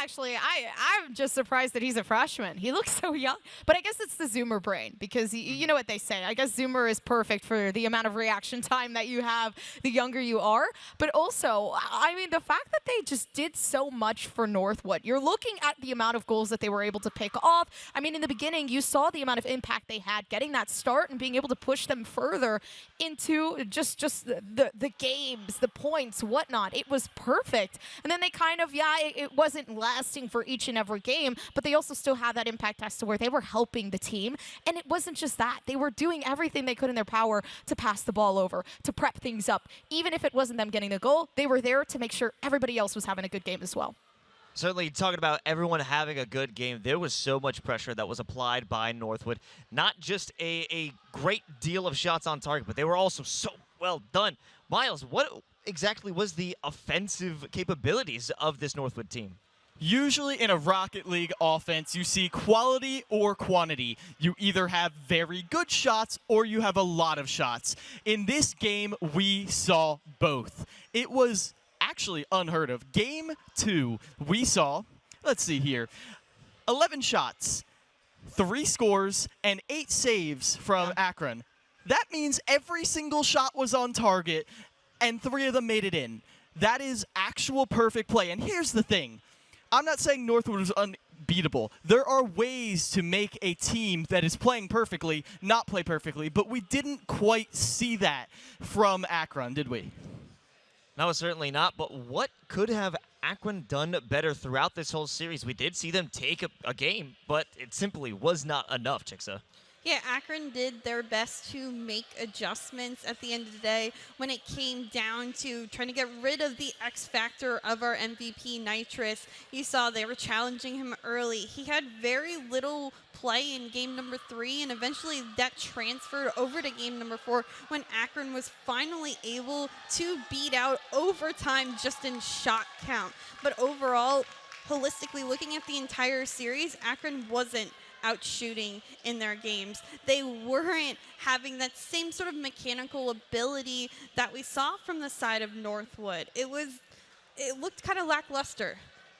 just surprised that he's a freshman. He looks so young. But I guess it's the Zoomer brain because you know what they say. I guess Zoomer is perfect for the amount of reaction time that you have the younger you are. But also, I mean, the fact that they just did so much for Northwood. You're looking at the amount of goals that they were able to pick off. I mean, in the beginning, you saw the amount of impact they had getting that start and being able to push them further into just the games, the points, whatnot. It was perfect. And then they kind of, it wasn't lasting for each and every game, but they also still had that impact as to where they were helping the team. And it wasn't just that. They were doing everything they could in their power to pass the ball over, to prep things up. Even if it wasn't them getting the goal, they were there to make sure everybody else was having a good game as well. Certainly, talking about everyone having a good game, there was so much pressure that was applied by Northwood. Not just a great deal of shots on target, but they were also so well done. Miles, what exactly was the offensive capabilities of this Northwood team? Usually in a Rocket League offense, you see quality or quantity. You either have very good shots or you have a lot of shots. In this game, we saw both. It was actually unheard of. Game 2, we saw, let's see here, 11 shots, 3 scores, and 8 saves from Akron. That means every single shot was on target, and 3 of them made it in. That is actual perfect play. And here's the thing. I'm not saying Northwood was unbeatable. There are ways to make a team that is playing perfectly not play perfectly, but we didn't quite see that from Akron, did we? No, certainly not. But what could have Akron done better throughout this whole series? We did see them take a game, but it simply was not enough, Chixa. Yeah, Akron did their best to make adjustments at the end of the day when it came down to trying to get rid of the X factor of our MVP, Nitrous. You saw they were challenging him early. He had very little play in game number 3, and eventually that transferred over to game number 4 when Akron was finally able to beat out overtime just in shot count. But overall, holistically looking at the entire series, Akron wasn't out shooting in their games. They weren't having that same sort of mechanical ability that we saw from the side of Northwood. It looked kind of lackluster.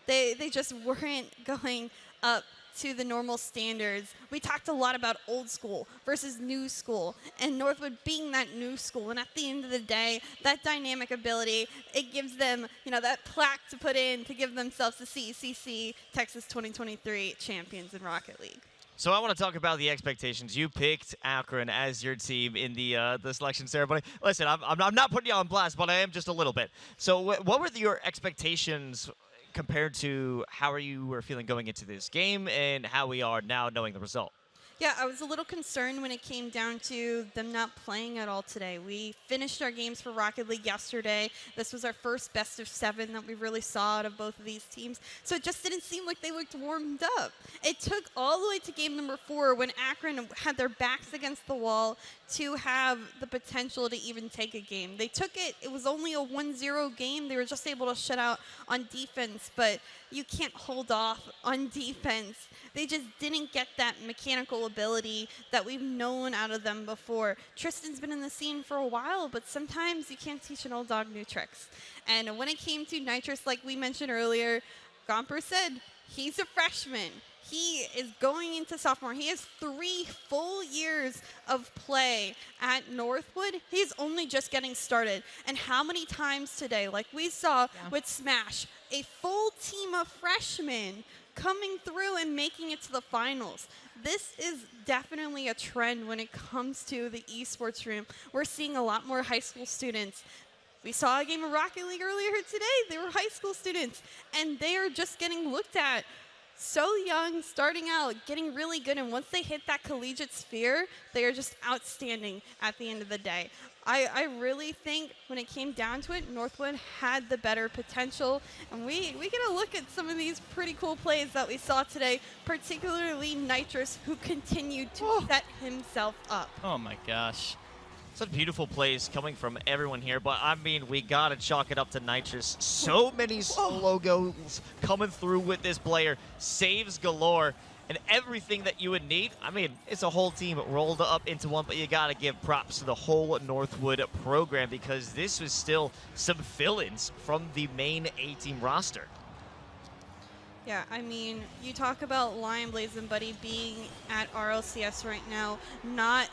They just weren't going up to the normal standards. We talked a lot about old school versus new school, and Northwood being that new school. And at the end of the day, that dynamic ability, it gives them, that plaque to put in to give themselves the CECC Texas 2023 champions in Rocket League. So I want to talk about the expectations. You picked Akron as your team in the selection ceremony. Listen, I'm not putting you on blast, but I am just a little bit. So what were your expectations compared to how you were feeling going into this game and how we are now knowing the result? Yeah, I was a little concerned when it came down to them not playing at all today. We finished our games for Rocket League yesterday. This was our first best of 7 that we really saw out of both of these teams. So it just didn't seem like they looked warmed up. It took all the way to game number 4 when Akron had their backs against the wall to have the potential to even take a game. They took it. It was only a 1-0 game. They were just able to shut out on defense, but you can't hold off on defense. They just didn't get that mechanical ability that we've known out of them before. Tristan's been in the scene for a while, but sometimes you can't teach an old dog new tricks. And when it came to Nitrous, like we mentioned earlier, Gomper said he's a freshman. He is going into sophomore. He has 3 full years of play at Northwood. He's only just getting started. And how many times today, like we saw with Smash, a full team of freshmen coming through and making it to the finals. This is definitely a trend when it comes to the esports room. We're seeing a lot more high school students. We saw a game of Rocket League earlier today. They were high school students, and they are just getting looked at so young, starting out, getting really good, and once they hit that collegiate sphere, they are just outstanding at the end of the day. I really think when it came down to it, Northwood had the better potential, and we get a look at some of these pretty cool plays that we saw today, particularly Nitrous, who continued to set himself up. Oh my gosh. Such beautiful plays coming from everyone here, but I mean, we gotta chalk it up to Nitrous. So many solo goals coming through with this player, saves galore, and everything that you would need. I mean, it's a whole team rolled up into one, but you gotta give props to the whole Northwood program because this was still some fill-ins from the main A-team roster. Yeah, I mean, you talk about Lion Blaze and Buddy being at RLCS right now, not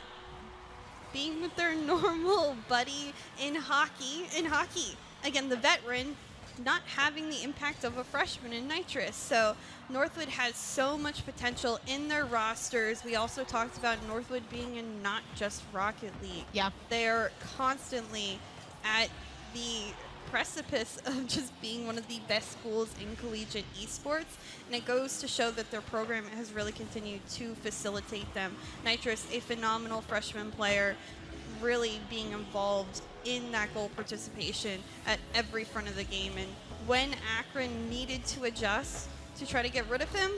being with their normal buddy in hockey. Again, the veteran, not having the impact of a freshman in Nitrous. So Northwood has so much potential in their rosters. We also talked about Northwood being in not just Rocket League. Yeah. They're constantly at the precipice of just being one of the best schools in collegiate esports, and it goes to show that their program has really continued to facilitate them. Nitrous, a phenomenal freshman player, really being involved in that goal participation at every front of the game, and when Akron needed to adjust to try to get rid of him,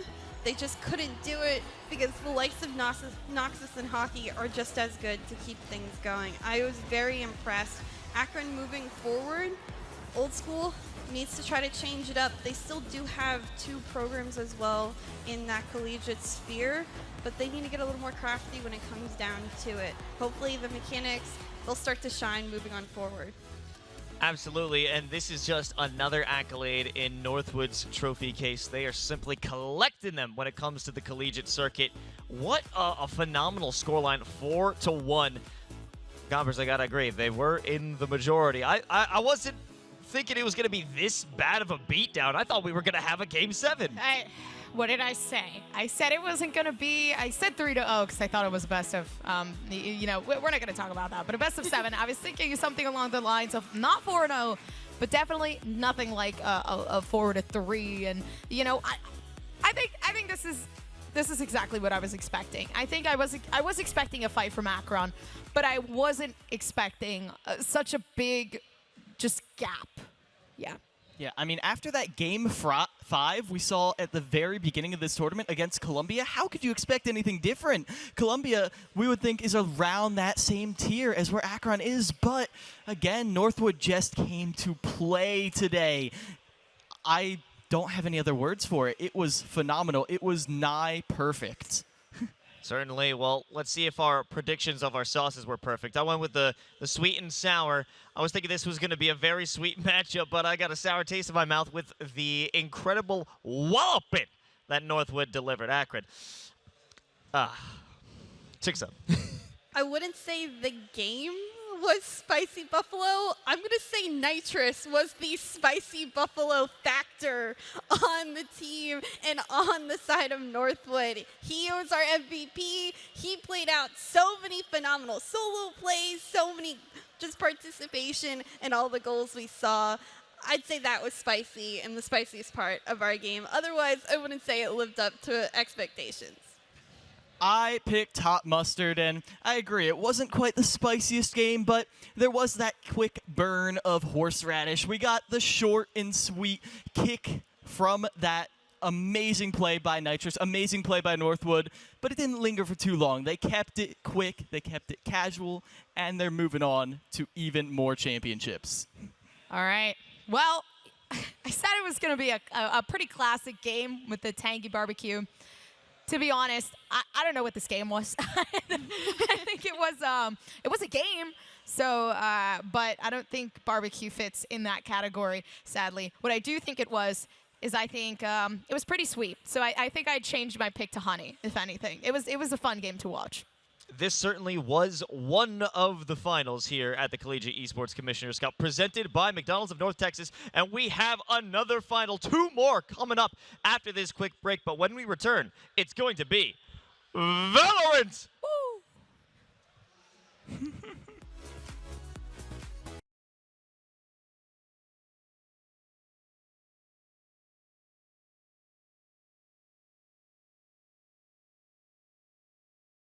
they just couldn't do it because the likes of Noxus and Hockey are just as good to keep things going. I was very impressed. Akron moving forward, old school needs to try to change it up. They still do have 2 programs as well in that collegiate sphere, but they need to get a little more crafty when it comes down to it. Hopefully the mechanics, they'll start to shine moving on forward. Absolutely, and this is just another accolade in Northwood's trophy case. They are simply collecting them when it comes to the collegiate circuit. What a phenomenal scoreline, 4-1. Gompers, I gotta agree, they were in the majority. I wasn't thinking it was going to be this bad of a beatdown. I thought we were going to have a Game 7. What did I say? I said it wasn't going to be, I said 3-0 because I thought it was a best of, we're not going to talk about that, but a best of 7. I was thinking something along the lines of not 4-0, but definitely nothing like a 4-3. And, I think this is this is exactly what I was expecting. I think I was expecting a fight from Akron, but I wasn't expecting such a big just gap. Yeah. Yeah, I mean, after that game 5 we saw at the very beginning of this tournament against Columbia, how could you expect anything different? Columbia, we would think, is around that same tier as where Akron is, but again, Northwood just came to play today. I don't have any other words for it. It was phenomenal. It was nigh perfect. Certainly. Well, let's see if our predictions of our sauces were perfect. I went with the sweet and sour. I was thinking this was going to be a very sweet matchup, but I got a sour taste in my mouth with the incredible walloping that Northwood delivered. Akron. Took some. I wouldn't say the game was Spicy Buffalo. I'm going to say Nitrous was the Spicy Buffalo factor on the team and on the side of Northwood. He was our MVP. He played out so many phenomenal solo plays, so many just participation and all the goals we saw. I'd say that was Spicy and the spiciest part of our game. Otherwise, I wouldn't say it lived up to expectations. I picked Hot Mustard, and I agree, it wasn't quite the spiciest game, but there was that quick burn of horseradish. We got the short and sweet kick from that amazing play by Nitrous, amazing play by Northwood, but it didn't linger for too long. They kept it quick, they kept it casual, and they're moving on to even more championships. All right. Well, I said it was going to be a pretty classic game with the tangy barbecue. To be honest, I don't know what this game was. I think it was a game. So, but I don't think barbecue fits in that category, sadly. What I do think it was is I think it was pretty sweet. So I think I'd changed my pick to honey, if anything. It was a fun game to watch. This certainly was one of the finals here at the Collegiate Esports Commissioners Cup, presented by McDonald's of North Texas, and we have another final, 2 more coming up after this quick break, but when we return, it's going to be Valorant!